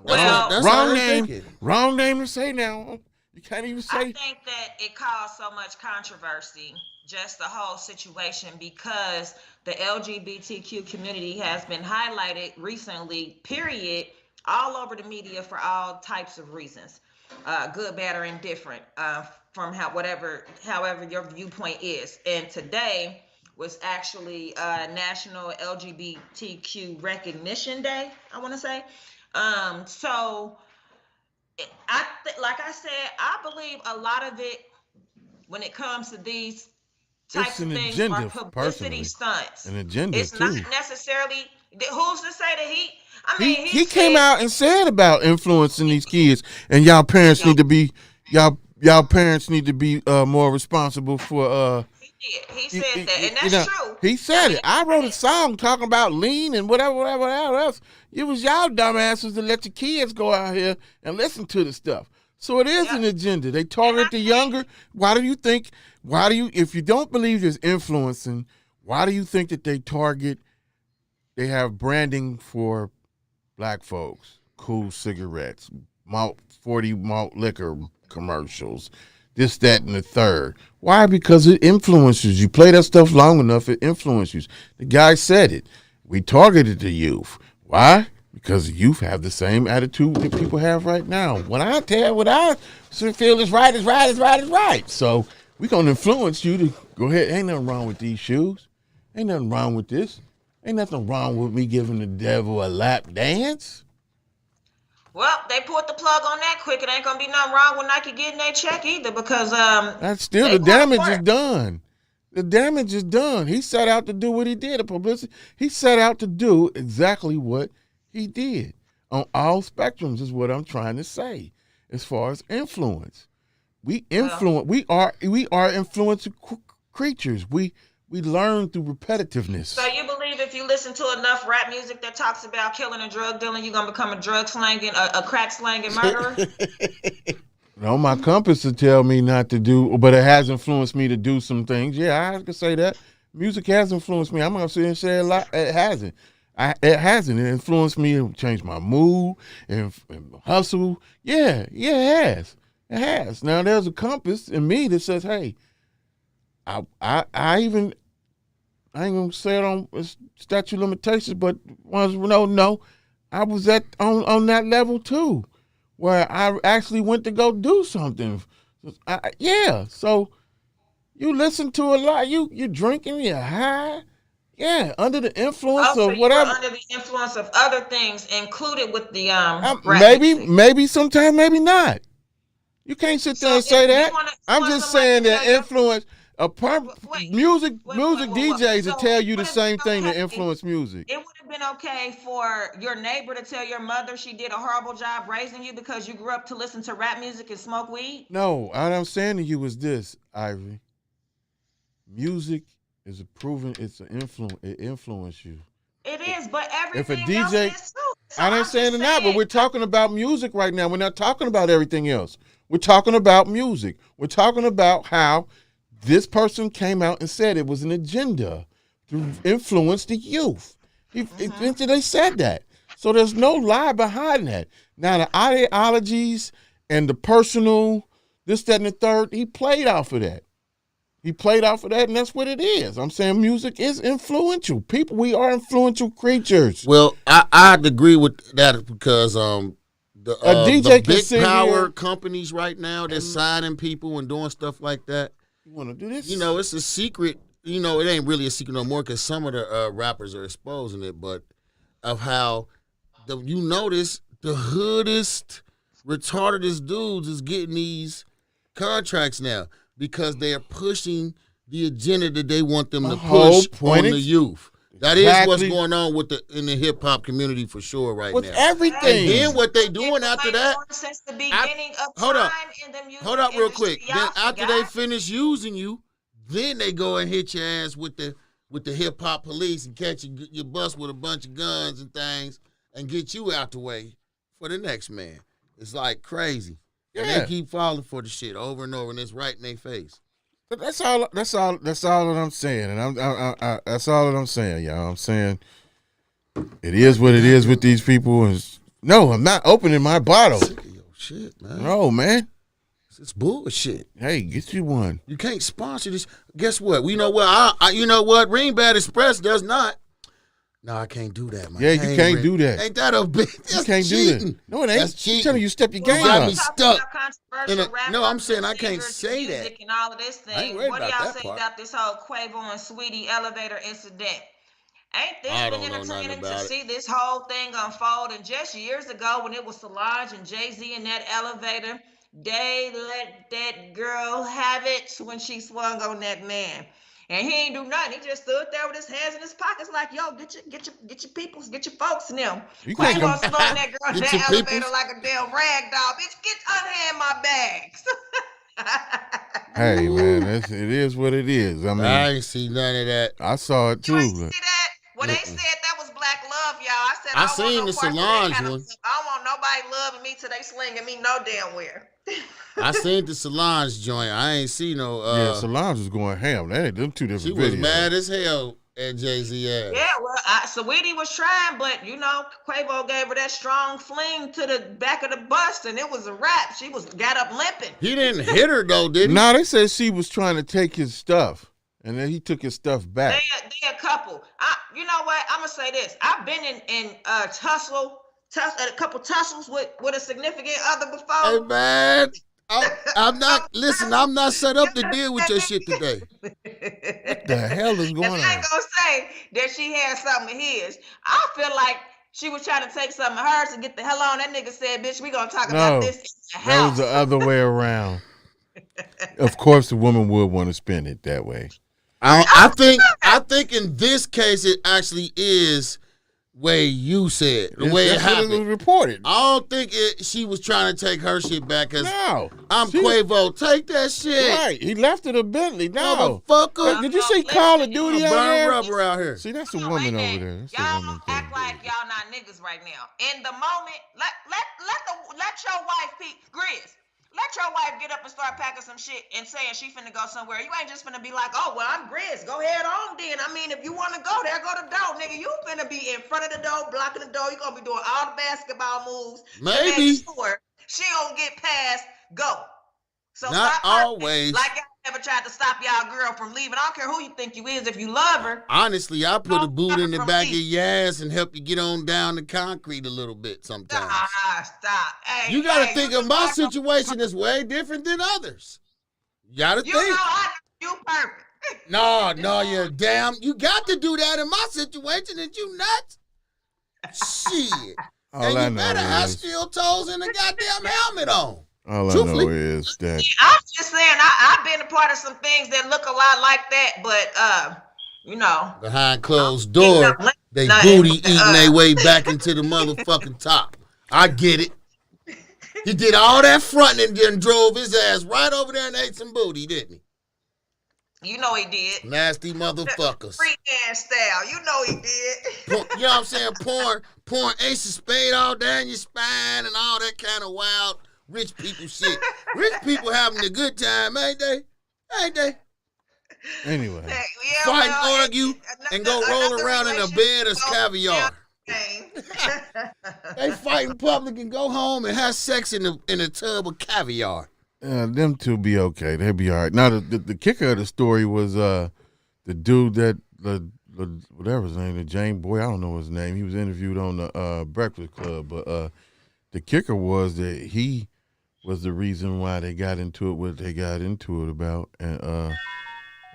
Well, that's wrong name. Wrong name to say now. You can't even say. I think that it caused so much controversy, just the whole situation, because the LGBTQ community has been highlighted recently, period, all over the media for all types of reasons, good, bad, or indifferent, from however your viewpoint is. And today was actually National LGBTQ Recognition Day, I want to say. So like I said, I believe a lot of it, when it comes to these types of things, are publicity stunts. An agenda, it's too. not necessarily. Who's to say that he? I He mean, he came out and said about influencing these kids, and y'all parents need to be more responsible for. He said that, and that's true. He said it. I wrote a song talking about lean and whatever else. It was y'all dumbasses that let your kids go out here and listen to the stuff. So it is an agenda. They target the younger. If you don't believe there's influencing, why do you think that they have branding for black folks, cool cigarettes, 40 malt liquor commercials, this, that, and the third? Why? Because it influences you. Play that stuff long enough, it influences you. The guy said it. We targeted the youth. Why? Because the youth have the same attitude that people have right now. What I feel is right is right is right is right. So we're going to influence you to go ahead. Ain't nothing wrong with these shoes. Ain't nothing wrong with this. Ain't nothing wrong with me giving the devil a lap dance. Well, they put the plug on that quick. It ain't gonna be nothing wrong with Nike getting their check either, because that's still the damage is done. The damage is done. He set out to do what he did. The publicity. He set out to do exactly what he did on all spectrums. Is what I'm trying to say. As far as influence, we influence. We are influential creatures. We learn through repetitiveness. So you believe if you listen to enough rap music that talks about killing and drug dealing, you're gonna become a drug slanging, a crack slanging murderer? No, my compass to tell me not to do, but it has influenced me to do some things. Yeah, I can say that. Music has influenced me. I'm gonna sit and say a lot. It hasn't. It hasn't. It influenced me. It changed my mood and hustle. Yeah, it has. It has. Now there's a compass in me that says, hey, I ain't gonna say it on statute of limitations, but no, I was on that level too, where I actually went to go do something. So you listen to a lot. You drinking, you're high, under the influence of whatever. Under the influence of other things included with the maybe sometime, maybe not. You can't sit there and say that. I'm just saying that influence. Music DJs will tell you the same thing that influence music. It would have been okay for your neighbor to tell your mother she did a horrible job raising you because you grew up to listen to rap music and smoke weed? No, what I'm saying to you is this, Ivory. Music is it's an influence. It influences you. It is, but everything if a DJ, else is too. So I ain't saying it not, but we're talking about music right now. We're not talking about everything else. We're talking about music. We're talking about how this person came out and said it was an agenda to influence the youth. They said that. So there's no lie behind that. Now the ideologies and the personal, this, that, and the third, he played off of that. And that's what it is. I'm saying music is influential. We are influential creatures. Well, I'd agree with that because the big power companies right now, they're signing people and doing stuff like that. You want to do this? It's a secret you know, it ain't really a secret no more because some of the rappers are exposing it, but of how you notice the hoodest, retardedest dudes is getting these contracts now because they're pushing the agenda that they want them to push on the youth. That is what's going on in the hip hop community for sure right now. With everything. And then what they doing after that? Since the beginning of hold up, time in the music hold up, real industry, quick. Then after they finish using you, then they go and hit your ass with the hip hop police and catch your bus with a bunch of guns and things and get you out the way for the next man. It's like crazy. Yeah. And they keep falling for the shit over and over, and it's right in their face. But that's all that I'm saying, and that's all that I'm saying, y'all. I'm saying it is what it is with these people. No, I'm not opening my bottle. Sick of your shit, man. No, man. It's bullshit. Hey, get you one. You can't sponsor this. Guess what? You know what? You know what? Ring Bad Express does not. No, I can't do that, man. Yeah, you can't do that. Ain't that a bitch? You can't do that. No, it ain't. That's cheating. I'm telling you, step your game got up. me stuck. No, I'm saying I can't say that. And all of this thing. What do y'all say about this whole Quavo and Sweetie elevator incident? Ain't this been entertaining to see this whole thing unfold? And just years ago, when it was Solange and Jay-Z in that elevator, they let that girl have it when she swung on that man. And he ain't do nothing. He just stood there with his hands in his pockets like, yo, get your peoples, get your folks in them. Quavo slung that girl in that elevator like a damn rag doll. Bitch, unhand my bags. Hey, man, it is what it is. I mean, I ain't see none of that. I saw it too. You ain't see that? Well, they said that was black love, y'all. I said, I seen the Solange one. I don't want nobody loving me till they slinging me no damn where. I seen the Solange joint. I ain't see no. Yeah, Solange was going ham. That ain't them two different videos. She was mad as hell at Jay-Z ass. Yeah, well, Saweetie was trying, but you know, Quavo gave her that strong fling to the back of the bus, and it was a wrap. She got up limping. He didn't hit her though, did he? No, they said she was trying to take his stuff, and then he took his stuff back. They a couple. You know what? I'm gonna say this. I've been in a couple tussles with a significant other before. Hey man, I'm not set up to deal with your shit today. What the hell is going on? I ain't gonna say that she had something of his. I feel like she was trying to take something of hers and get the hell on. That nigga said, bitch, we gonna talk about this in the house. That was the other way around. Of course, the woman would want to spend it that way. I think in this case it actually is way you said the way it happened. It was reported. I don't think she was trying to take her shit back. No, I'm Quavo. Take that shit. Right, he left it a Bentley. No, motherfucker. Did you see Call of Duty out burn there? Rubber out here. See, that's a woman over there. That's y'all act like y'all not niggas right now. In the moment, let your wife Grizz. Let your wife get up and start packing some shit and saying she finna go somewhere. You ain't just finna be like, oh, well, I'm Grizz. Go ahead on then. I mean, if you want to go there, go to the door. Nigga, you finna be in front of the door, blocking the door. You gonna be doing all the basketball moves. Maybe. Sure she gonna get past go. So not always. Like y'all never tried to stop y'all girl from leaving. I don't care who you think you is. If you love her. Honestly, I put a boot in the back of your ass and help you get on down the concrete a little bit sometimes. Stop. Hey, you got to think of my situation is way different than others. You got to think. You know I know you perfect. No, you're damn. You got to do that in my situation. And you nuts? Shit. And you better have steel toes and a goddamn helmet on. All I know is that I'm just saying I've been a part of some things that look a lot like that, but you know, behind closed door, they booty eating their way back into the motherfucking top. I get it. He did all that fronting and then drove his ass right over there and ate some booty, didn't he? You know he did. Nasty motherfuckers. Free hand style. You know he did. You know what I'm saying? Pouring ace of spade all down your spine and all that kind of wild rich people shit. Rich people having a good time, ain't they? Ain't they? Anyway. Fight, argue, and go roll around in a bed of caviar. They fight in public and go home and have sex in a tub of caviar. Them two be okay. They'll be all right. Now, the kicker of the story was the dude that, whatever his name, the Jane Boy, I don't know his name. He was interviewed on the Breakfast Club, but the kicker was that he was the reason why they got into it, what they got into it about. And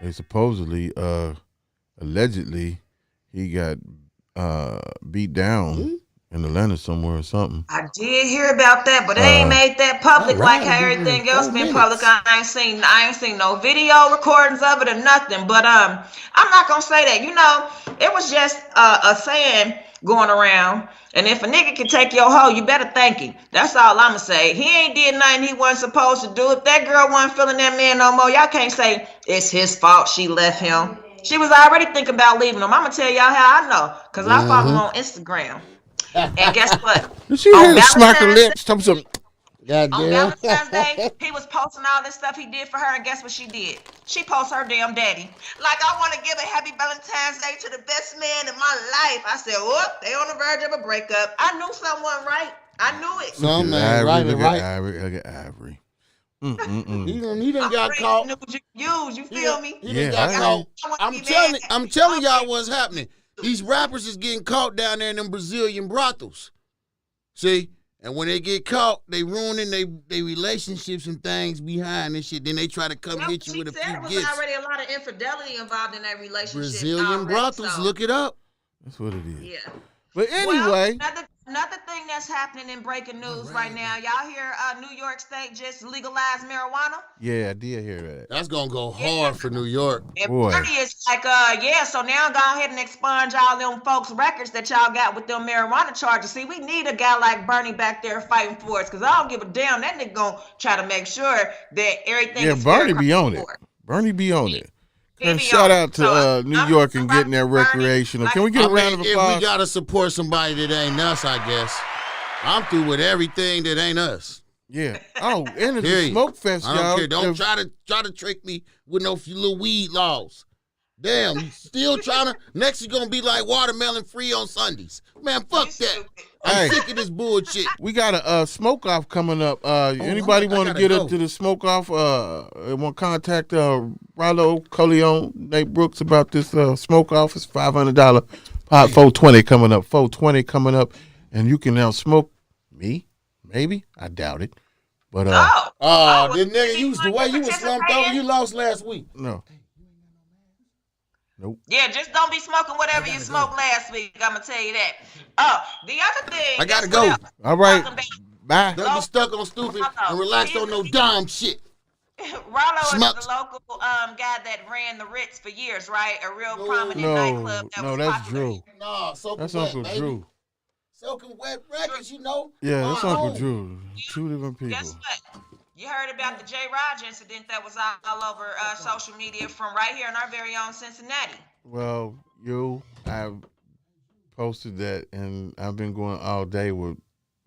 They supposedly, allegedly, he got beat down in Atlanta somewhere or something. I did hear about that, but they ain't made that public like how everything else been public. I ain't seen no video recordings of it or nothing. But I'm not gonna say that. You know, it was just a saying going around. And if a nigga can take your hoe, you better thank him. That's all I'ma say. He ain't did nothing he wasn't supposed to do. If that girl wasn't feeling that man no more, y'all can't say it's his fault she left him. She was already thinking about leaving him. I'ma tell y'all how I know, cause I follow him on Instagram. And guess what? Did she hear the smack her lips? On Valentine's Day, he was posting all this stuff he did for her, and guess what she did? She posted her damn daddy. Like, I want to give a happy Valentine's Day to the best man in my life. I said, whoop, they on the verge of a breakup. I knew someone right. I knew it. No, man, right. Look at Ivory. He done got caught. You feel me? He done got caught. I'm telling y'all what's happening. These rappers is getting caught down there in them Brazilian brothels. See? And when they get caught, they ruining their relationships and things behind this shit. Then they try to come hit you with a few gifts. There was already a lot of infidelity involved in that relationship. Brazilian brothels, look it up. That's what it is. Yeah. But anyway. Well, another thing that's happening in breaking news right now. Y'all hear New York State just legalized marijuana? Yeah, I did hear that. That's going to go hard for New York. And Bernie is like, so now go ahead and expunge all them folks' records that y'all got with them marijuana charges. See, we need a guy like Bernie back there fighting for us, because I don't give a damn. That nigga going to try to make sure that everything is Bernie be on it. Bernie be on it. And shout out to New York and getting that recreational. Can we get a round of applause? If we got to support somebody that ain't us, I guess. I'm through with everything that ain't us. Yeah. Oh, and it's a smoke fest, y'all. I don't care. Don't try to trick me with no little weed laws. Damn, you still trying to. Next, you're going to be like watermelon free on Sundays. Man, fuck that. I'm sick of this bullshit. We got a smoke off coming up. Anybody want to get up to the smoke off? Want to contact Rollo Coleon, Nate Brooks about this smoke off. It's $500 pot 420 coming up. 420 coming up, and you can now smoke me. Maybe I doubt it, but the nigga, the way you was slumped over, you lost last week. No. Nope. Yeah, just don't be smoking whatever you smoked last week. I'm gonna tell you that. Oh, the other thing. I gotta go. All right. Bye. Don't be stuck on stupid and relax on no dumb shit. Rollo is the local guy that ran the Ritz for years, right? A real prominent nightclub. That's Drew. No, that's Uncle Drew. Soaking Wet Records, you know. Yeah, that's Uncle Drew. Two different people. Guess what? You heard about the J. Raj incident that was all over social media from right here in our very own Cincinnati. Well, I posted that, and I've been going all day with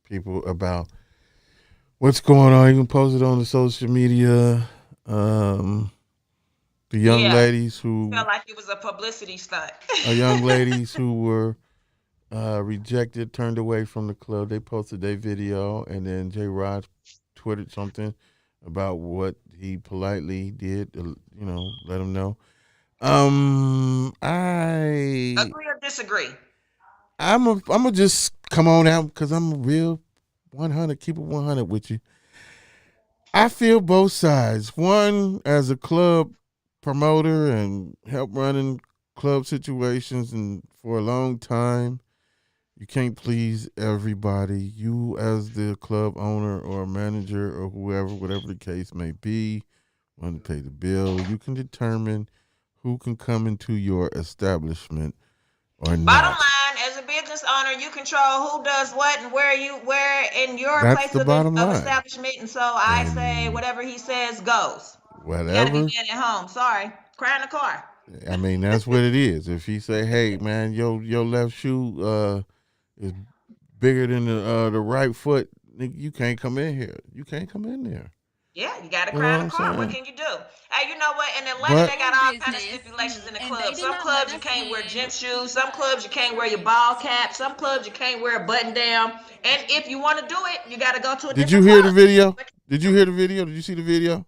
people about what's going on. Even posted on the social media. The young ladies who felt like it was a publicity stunt. Young ladies who were rejected, turned away from the club. They posted their video, and then J. Raj tweeted something about what he politely did, let him know. I agree or disagree. I'm gonna just come on out because I'm a real 100. Keep it 100 with you. I feel both sides. One, as a club promoter and help running club situations, and for a long time, you can't please everybody. You, as the club owner or manager or whoever, whatever the case may be, want to pay the bill. You can determine who can come into your establishment or not. Bottom line, as a business owner, you control who does what and where in your place of establishment. And so I say whatever he says goes. Whatever. You gotta be at home. Sorry, cry in the car. I mean, that's what it is. If he say, "Hey, man, your left shoe is bigger than the right foot," you can't come in here. You can't come in there. Yeah, you got to cry in the car. What can you do? Hey, you know what? In Atlanta, they got all kind of stipulations in the club. Some clubs you can't wear gym shoes. Some clubs you can't wear your ball cap. Some clubs you can't wear a button down. And if you want to do it, you got to go to a different club. Did you hear the video? Did you hear the video? Did you see the video?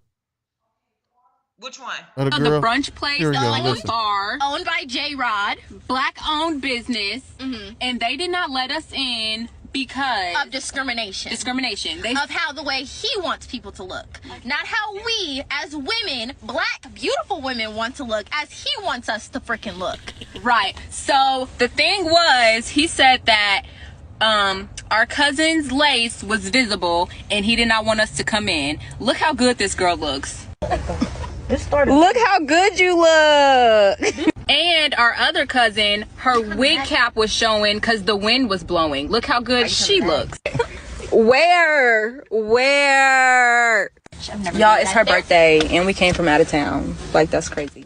Which one? Of the girl? The brunch place, a bar owned by J. Rod, black-owned business, and they did not let us in because of discrimination. Of how the way he wants people to look. Not how we, as women, black, beautiful women, want to look, as he wants us to freaking look. Right. So the thing was, he said that our cousin's lace was visible and he did not want us to come in. Look how good this girl looks. Look how good you look. And our other cousin, her wig cap was showing because the wind was blowing. Look how good she looks. Where? Y'all, it's her birthday and we came from out of town. Like, that's crazy.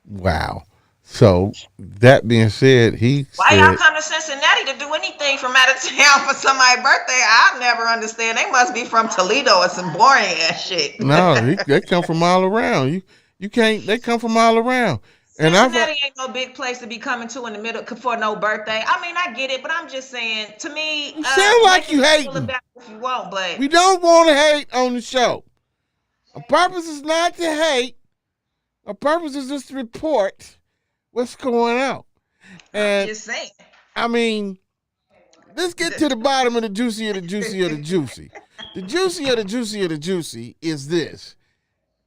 Wow. So that being said, why y'all come to Cincinnati to do anything from out of town for somebody's birthday? I never understand. They must be from Toledo or some boring ass shit. No, they come from all around. You can't. They come from all around. And Cincinnati ain't no big place to be coming to in the middle for no birthday. I mean, I get it, but I'm just saying. To me, you sound like you hating. If you want, but we don't want to hate on the show. Our purpose is not to hate. Our purpose is just to report what's going on. And I'm just saying. I mean, let's get to the bottom of the juicy of the juicy of the juicy. The juicy of the juicy of the juicy is this.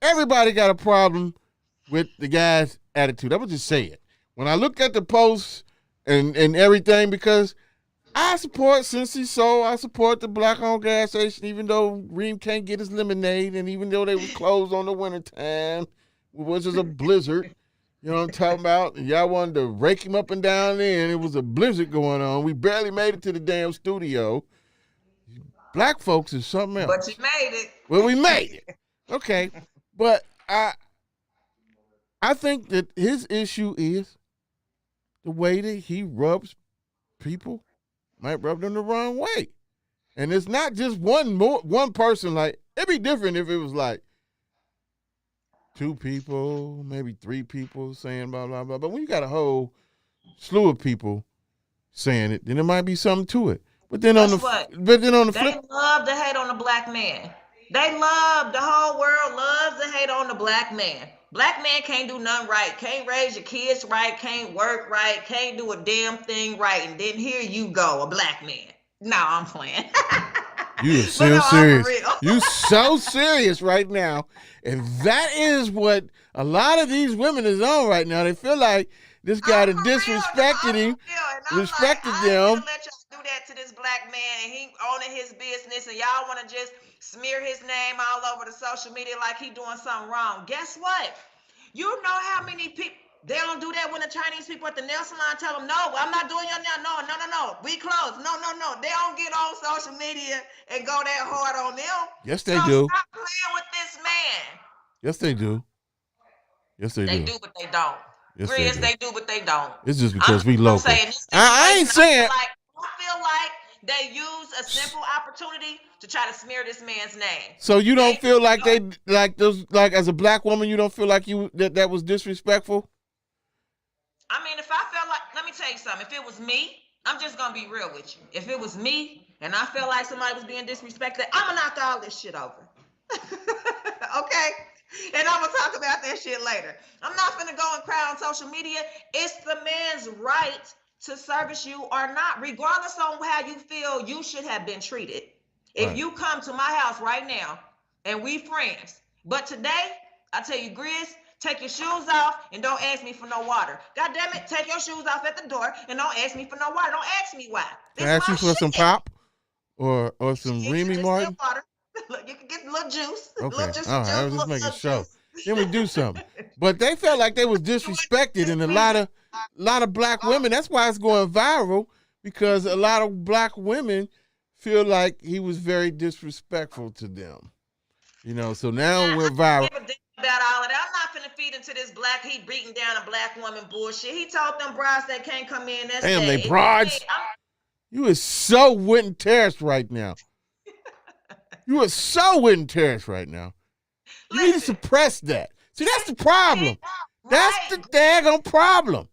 Everybody got a problem with the guy's attitude. I would just say it. When I look at the posts and everything, because I support Cincy Soul, I support the black-owned gas station, even though Reem can't get his lemonade, and even though they were closed on the wintertime, which is a blizzard. You know what I'm talking about? And y'all wanted to rake him up and down there, and it was a blizzard going on. We barely made it to the damn studio. Black folks is something else. But you made it. Well, we made it. Okay. But I think that his issue is the way that he rubs people might rub them the wrong way. And it's not just one person. Like, it'd be different if it was like 2 people, maybe 3 people saying blah, blah, blah. But when you got a whole slew of people saying it, then there might be something to it. But then on the flip, they love to hate on the black man. The whole world loves to hate on the black man. Black man can't do nothing right. Can't raise your kids right. Can't work right. Can't do a damn thing right. And then here you go, a black man. No, I'm playing. You are so serious. You so serious right now. And that is what a lot of these women is on right now. They feel like this guy that disrespected him, respected them. Let y'all do that to this black man, and he owning his business, and y'all want to just smear his name all over the social media like he doing something wrong. Guess what? You know how many people, they don't do that when the Chinese people at the nail salon tell them, no, I'm not doing your nail. No. We closed. No. They don't get on social media and go that hard on them. Yes, they do. Stop playing with this man. Yes, they do. They do, but they don't. Yes, Grizz, they do, but they don't. It's just because we local. I ain't saying. I feel like they use a simple opportunity to try to smear this man's name. So you don't feel like they like as a black woman, you don't feel like that was disrespectful? I mean, if I felt like, let me tell you something. If it was me, I'm just gonna be real with you. If it was me and I felt like somebody was being disrespected, I'm gonna knock all this shit over. Okay? And I'm gonna talk about that shit later. I'm not gonna go and cry on social media. It's the man's right to service you or not, regardless on how you feel you should have been treated. If you come to my house right now and we friends, but today, I tell you, Grizz, take your shoes off and don't ask me for no water. God damn it, take your shoes off at the door and don't ask me for no water. Don't ask me why. Can I ask you for some pop or some Remy Martin? Look, you can get a little juice. Okay, little juice, all right, I was just making sure. Then we do something. But they felt like they was disrespected, and a lot of black women. That's why it's going viral, because a lot of black women feel like he was very disrespectful to them. You know, so now we're viral. About all of that. I'm not finna feed into this he beating down a black woman bullshit. He told them brides that can't come in. That's damn, they brides. You is so wit and terrorist right now. You are so wit and terrorist right now. You need to suppress that. See, that's the problem. That's the daggone problem.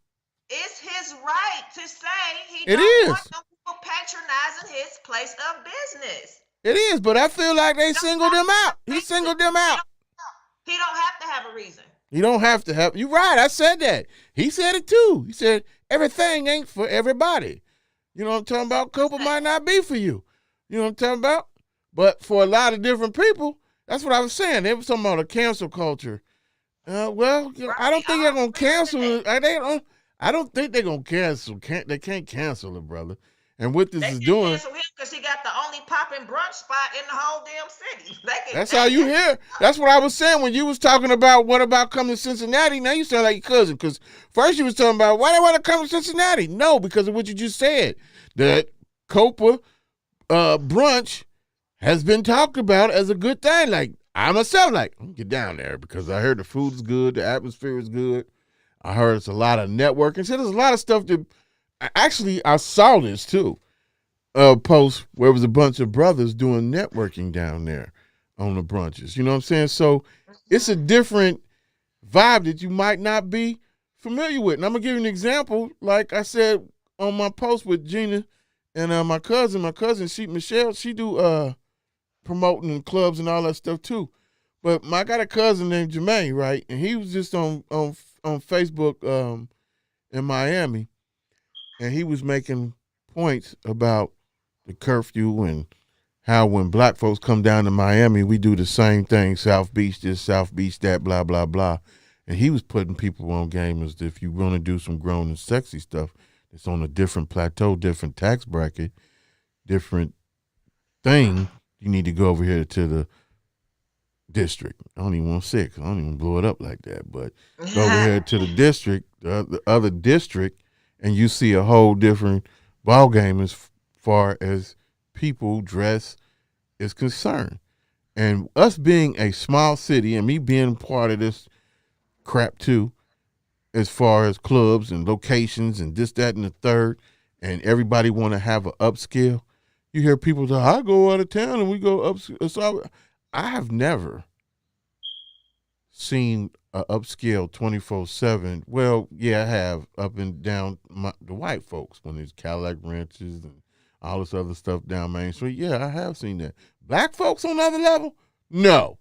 It's his right to say he don't want them people patronizing his place of business. It is, but I feel like they singled him out. He singled them out. He don't have to have a reason. You don't have to have. You're right. I said that. He said it too. He said everything ain't for everybody. You know what I'm talking about? Copa might not be for you. You know what I'm talking about? But for a lot of different people, that's what I was saying. They were talking about a cancel culture. Well, you know, I don't think they're gonna cancel it. I don't think they're gonna cancel. They can't cancel it, brother. And what this is doing? Cancel him because he got the only popping brunch spot in the whole damn city. That's how you hear. That's what I was saying when you was talking about what about coming to Cincinnati. Now you sound like your cousin, because first you was talking about why they want to come to Cincinnati. No, because of what you just said. That Copa brunch has been talked about as a good thing. Like I myself, like I'm gonna get down there because I heard the food is good, the atmosphere is good. I heard it's a lot of networking. So there's a lot of stuff that actually I saw this too. Post where it was a bunch of brothers doing networking down there on the brunches. You know what I'm saying? So it's a different vibe that you might not be familiar with. And I'm gonna give you an example. Like I said on my post with Gina and my cousin, Michelle, she do promoting clubs and all that stuff too. But I got a cousin named Jermaine, right? And he was just on Facebook in Miami, and he was making points about the curfew and how when black folks come down to Miami, we do the same thing, South Beach this, South Beach that, blah, blah, blah. And he was putting people on game as if you want to do some grown and sexy stuff, it's on a different plateau, different tax bracket, different thing, you need to go over here to the district. I don't even want to say it, 'cause I don't even blow it up like that, but go over here to the district, the other district, and you see a whole different ball game as far as people dress is concerned. And us being a small city and me being part of this crap too, as far as clubs and locations and this, that, and the third, and everybody want to have an upscale. You hear people say, I go out of town and we go upscale. So I have never seen an upscale 24/7. Well, yeah, I have up and down the white folks when there's Cadillac Ranches and all this other stuff down Main Street. Yeah, I have seen that. Black folks on another level? No,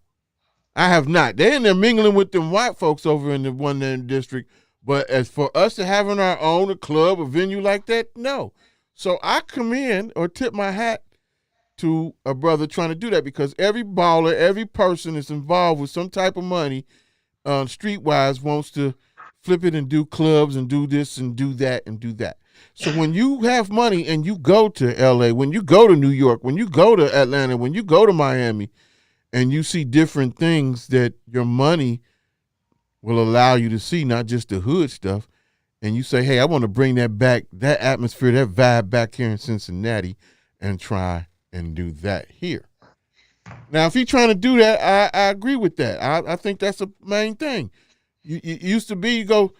I have not. They're in there mingling with them white folks over in the one there in the district. But as for us to having our own, a club, a venue like that, no. So I come in or tip my hat to a brother trying to do that, because every baller, every person that's involved with some type of money, streetwise, wants to flip it and do clubs and do this and do that and do that. So when you have money and you go to LA, when you go to New York, when you go to Atlanta, when you go to Miami, and you see different things that your money will allow you to see, not just the hood stuff, and you say, hey, I want to bring that back, that atmosphere, that vibe back here in Cincinnati, and try and do that here. Now, if you're trying to do that, I agree with that. I think that's the main thing. You used to be, you go to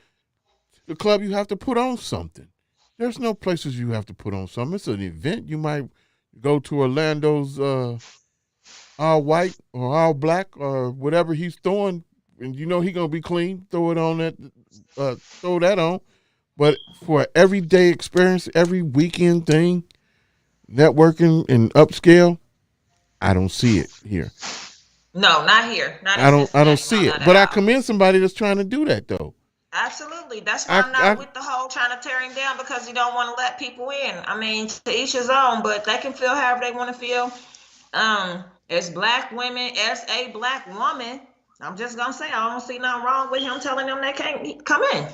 the club, you have to put on something. There's no places you have to put on something. It's an event. You might go to Orlando's all white or all black or whatever he's throwing, and you know he's going to be clean. Throw that on. But for an everyday experience, every weekend thing, networking and upscale, I don't see it here. No, not here. I don't see it. But I commend somebody that's trying to do that though. Absolutely. That's why I'm not with the whole trying to tear him down, because you don't want to let people in. I mean, to each his own, but they can feel however they want to feel. As black women, as a black woman, I'm just gonna say I don't see nothing wrong with him telling them they can't come in.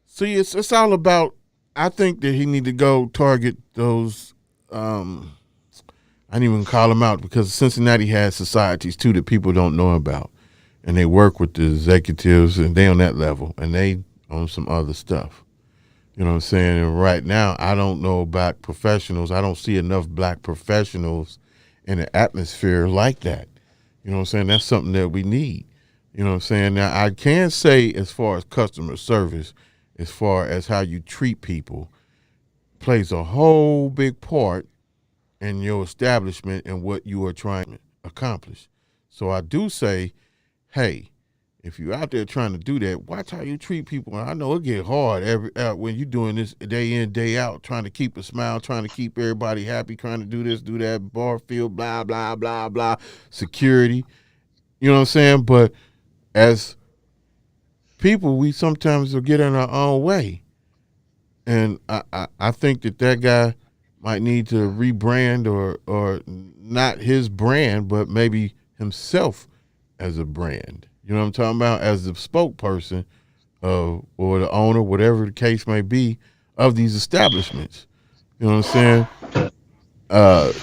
See, it's all about, I think that he need to go target those, I didn't even call them out, because Cincinnati has societies too that people don't know about. And they work with the executives, and they on that level, and they on some other stuff. You know what I'm saying? And right now, I don't know about professionals. I don't see enough black professionals in an atmosphere like that. You know what I'm saying? That's something that we need. You know what I'm saying? Now, I can say as far as customer service, as far as how you treat people, plays a whole big part in your establishment and what you are trying to accomplish. So I do say, hey, if you're out there trying to do that, watch how you treat people. And I know it get hard when you're doing this day in, day out, trying to keep a smile, trying to keep everybody happy, trying to do this, do that, bar field, blah, blah, blah, blah, security. You know what I'm saying? But as people, we sometimes will get in our own way. And I think that guy might need to rebrand or not his brand, but maybe himself as a brand. You know what I'm talking about? As the spokesperson or the owner, whatever the case may be, of these establishments. You know what I'm saying? And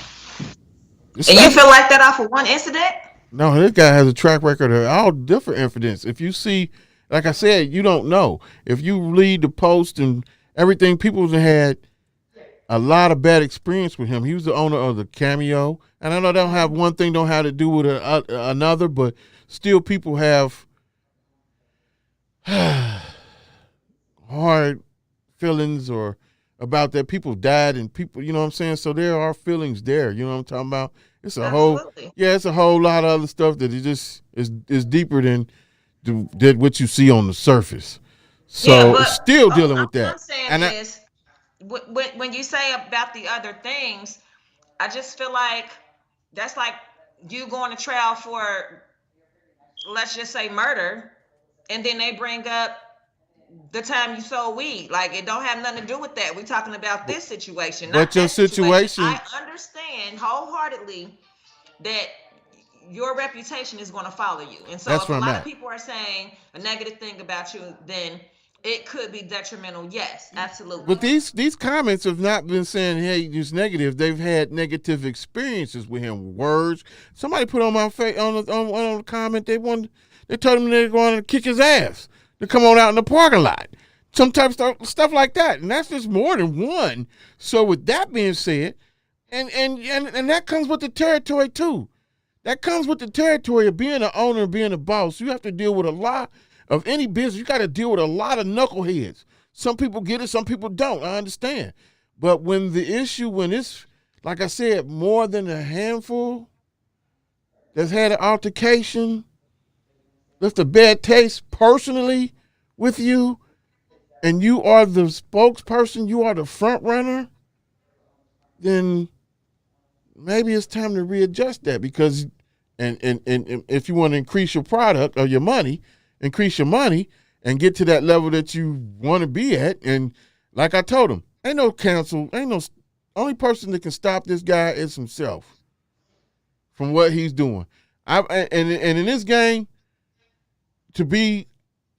you feel like that off of one incident? No, this guy has a track record of all different incidents. If you see, like I said, you don't know. If you read the post and everything, people have had a lot of bad experience with him. He was the owner of the Cameo. And I know they don't have one thing don't have to do with another, but still people have hard feelings or about that. People died and people, you know what I'm saying? So there are feelings there. You know what I'm talking about? It's a it's a whole lot of other stuff that is just is deeper than what you see on the surface. So still dealing with that. What I'm saying is, when you say about the other things, I just feel like that's like you going to trial for, let's just say, murder, and then they bring up the time you sold weed. Like, it don't have nothing to do with that. We're talking about this situation. But your situation, I understand wholeheartedly that your reputation is going to follow you. And so if a lot of people are saying a negative thing about you, then it could be detrimental. Yes, absolutely. But these comments have not been saying, hey, it's negative. They've had negative experiences with him. Words. Somebody put on my face on the comment, they told him they were going to kick his ass to come on out in the parking lot. Some type of stuff like that. And that's just more than one. So with that being said, and that comes with the territory too. That comes with the territory of being an owner, being a boss. You have to deal with a lot of any business. You got to deal with a lot of knuckleheads. Some people get it, some people don't. I understand. But when it's, like I said, more than a handful that's had an altercation, left a bad taste personally with you, and you are the spokesperson, you are the front runner, then maybe it's time to readjust that, because and if you want to increase your product or your money, increase your money and get to that level that you want to be at. And like I told him, only person that can stop this guy is himself from what he's doing. And in this game, to be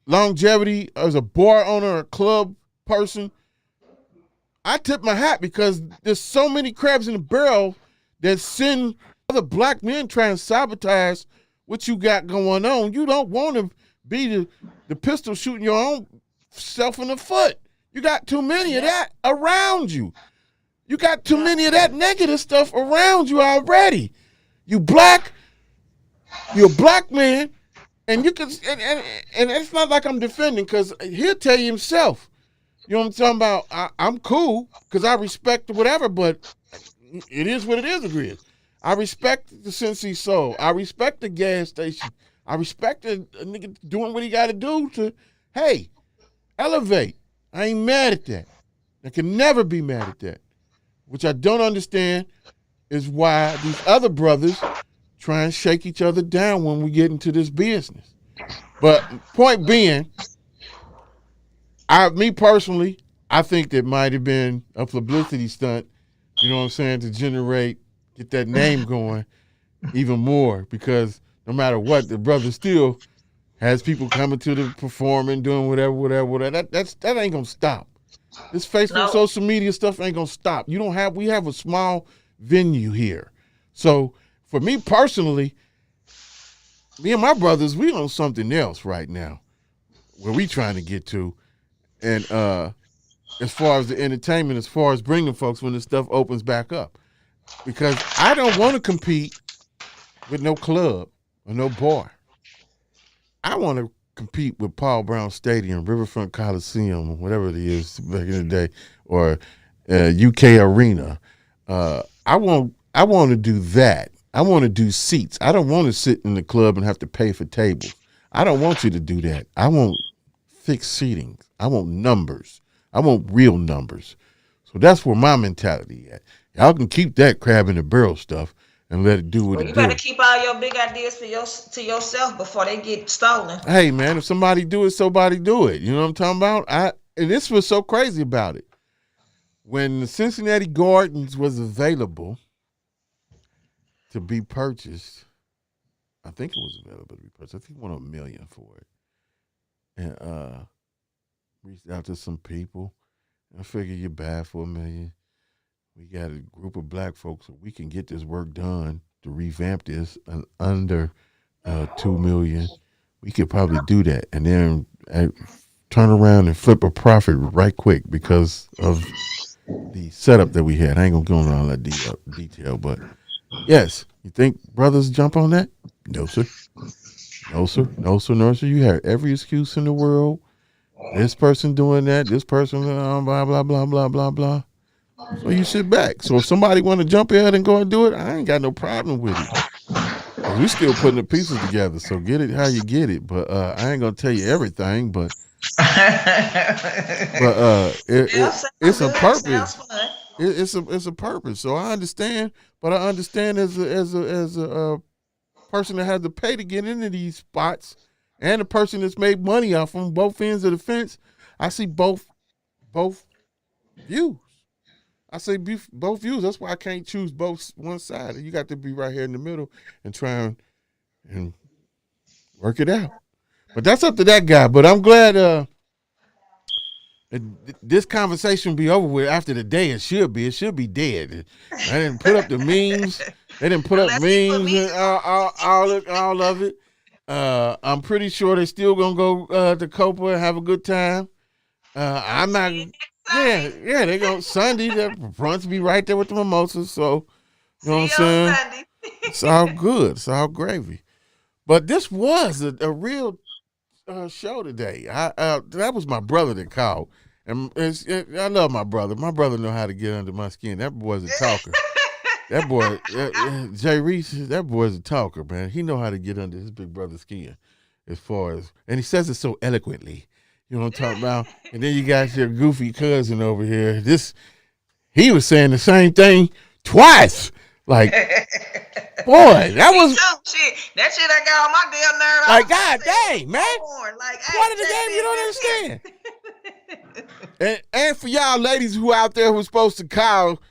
longevity as a bar owner, a club person, I tip my hat, because there's so many crabs in the barrel that send other black men trying to sabotage what you got going on. You don't want to be the pistol shooting your own self in the foot. You got too many of that around you. You got too many of that negative stuff around you already. You're a black man, and you can, and it's not like I'm defending, because he'll tell you himself. You know what I'm talking about? I'm cool because I respect whatever, but it is what it is, Grizz. I respect the Cincy Soul. I respect the gas station. I respect a nigga doing what he got to do to, hey, elevate. I ain't mad at that. I can never be mad at that. Which I don't understand is why these other brothers try and shake each other down when we get into this business. But point being, me personally, I think that might have been a publicity stunt, you know what I'm saying, to get that name going even more, because no matter what, the brother still has people coming to the performing, doing whatever. That ain't gonna stop. This Facebook, social media stuff ain't gonna stop. We have a small venue here. So for me personally, me and my brothers, we on something else right now, where we trying to get to. And as far as the entertainment, as far as bringing folks when this stuff opens back up. Because I don't want to compete with no club or no bar. I want to compete with Paul Brown Stadium, Riverfront Coliseum, or whatever it is back in the day, or UK Arena. I want to do that. I want to do seats. I don't want to sit in the club and have to pay for tables. I don't want you to do that. I want fixed seating. I want numbers. I want real numbers. So that's where my mentality at. Y'all can keep that crab in the barrel stuff and let it do what it do. You better keep all your big ideas to yourself before they get stolen. Hey, man, if somebody do it, somebody do it. You know what I'm talking about? And this was so crazy about it. when the Cincinnati Gardens was available to be purchased, I think it was available to be purchased. I think he wanted $1 million for it. And reached out to some people. I figure you're bad for $1 million. We got a group of black folks, so we can get this work done to revamp this under $2 million. We could probably do that, and then turn around and flip a profit right quick because of the setup that we had. I ain't gonna go into all that detail, but yes, you think brothers jump on that? No, sir. No, sir. No, sir. No, sir. You have every excuse in the world. This person doing that. This person blah blah blah blah blah blah. So you sit back. So if somebody want to jump ahead and go and do it, I ain't got no problem with it. We still putting the pieces together. So get it how you get it. But I ain't gonna tell you everything. But it's a purpose. It's a purpose. So I understand. But I understand as a person that has to pay to get into these spots, and the person that's made money off from both ends of the fence. I see both views. I say both views. That's why I can't choose one side. You got to be right here in the middle and try and work it out. But that's up to that guy. But I'm glad this conversation be over with after the day. It should be. It should be dead. I didn't put up the memes. They didn't put up memes and all of it. I'm pretty sure they're still gonna go to Copa and have a good time. I'm not. Yeah, they go Sunday. The brunch be right there with the mimosas. So you know what I'm saying? Sunday. It's all good. It's all gravy. But this was a real show today. That was my brother that called, and I love my brother. My brother know how to get under my skin. That boy's a talker. That boy, Jay Reese, that boy's a talker, man. He know how to get under his big brother's skin, and he says it so eloquently. You know what I'm talking about? And then you got your goofy cousin over here. He was saying the same thing twice. Like, boy, that was shit. That shit I got on my damn nerve. Like, god dang, man. Like, part of the game you don't understand. and for y'all ladies who out there who's supposed to call,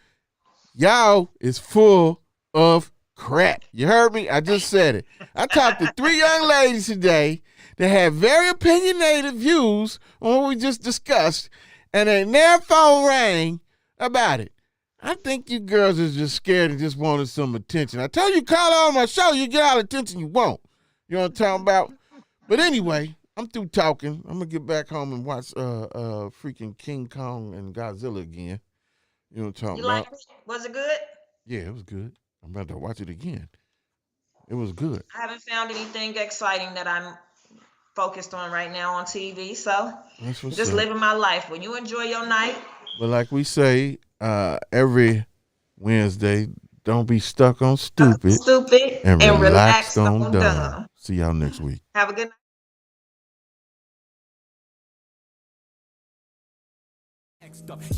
y'all is full of crap. You heard me? I just said it. I talked to 3 young ladies today that had very opinionated views on what we just discussed, and their phone rang about it. I think you girls is just scared and just wanted some attention. I tell you, call on my show, you get all the attention you want. You know what I'm talking about? But anyway, I'm through talking. I'm going to get back home and watch freaking King Kong and Godzilla again. You know what I'm talking about? Like it? Was it good? Yeah, it was good. I'm about to watch it again. It was good. I haven't found anything exciting that I'm focused on right now on TV, so just living my life. When you enjoy your night. But like we say every Wednesday, don't be stuck on stupid and relax on dumb. See y'all next week. Have a good night.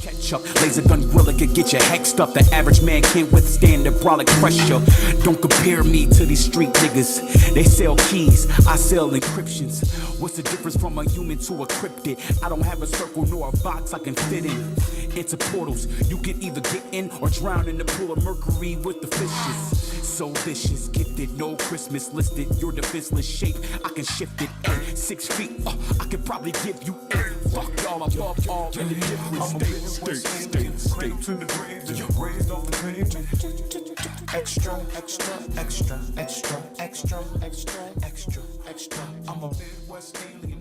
Catch up, laser gun gorilla could get you hexed up. The average man can't withstand the brolic pressure. Don't compare me to these street niggas. They sell keys, I sell encryptions. What's the difference from a human to a cryptid? I don't have a circle nor a box I can fit in. Into portals, you can either get in or drown in the pool of mercury with the fishes. So vicious, gifted, no Christmas listed. Your defenseless shape, I can shift it. 6 feet, I could probably give you 8. Fuck y'all above all in the different states. To the grave, raised on the pavement. Extra, extra, extra, extra, extra, extra, extra, extra. I'm a Midwest alien.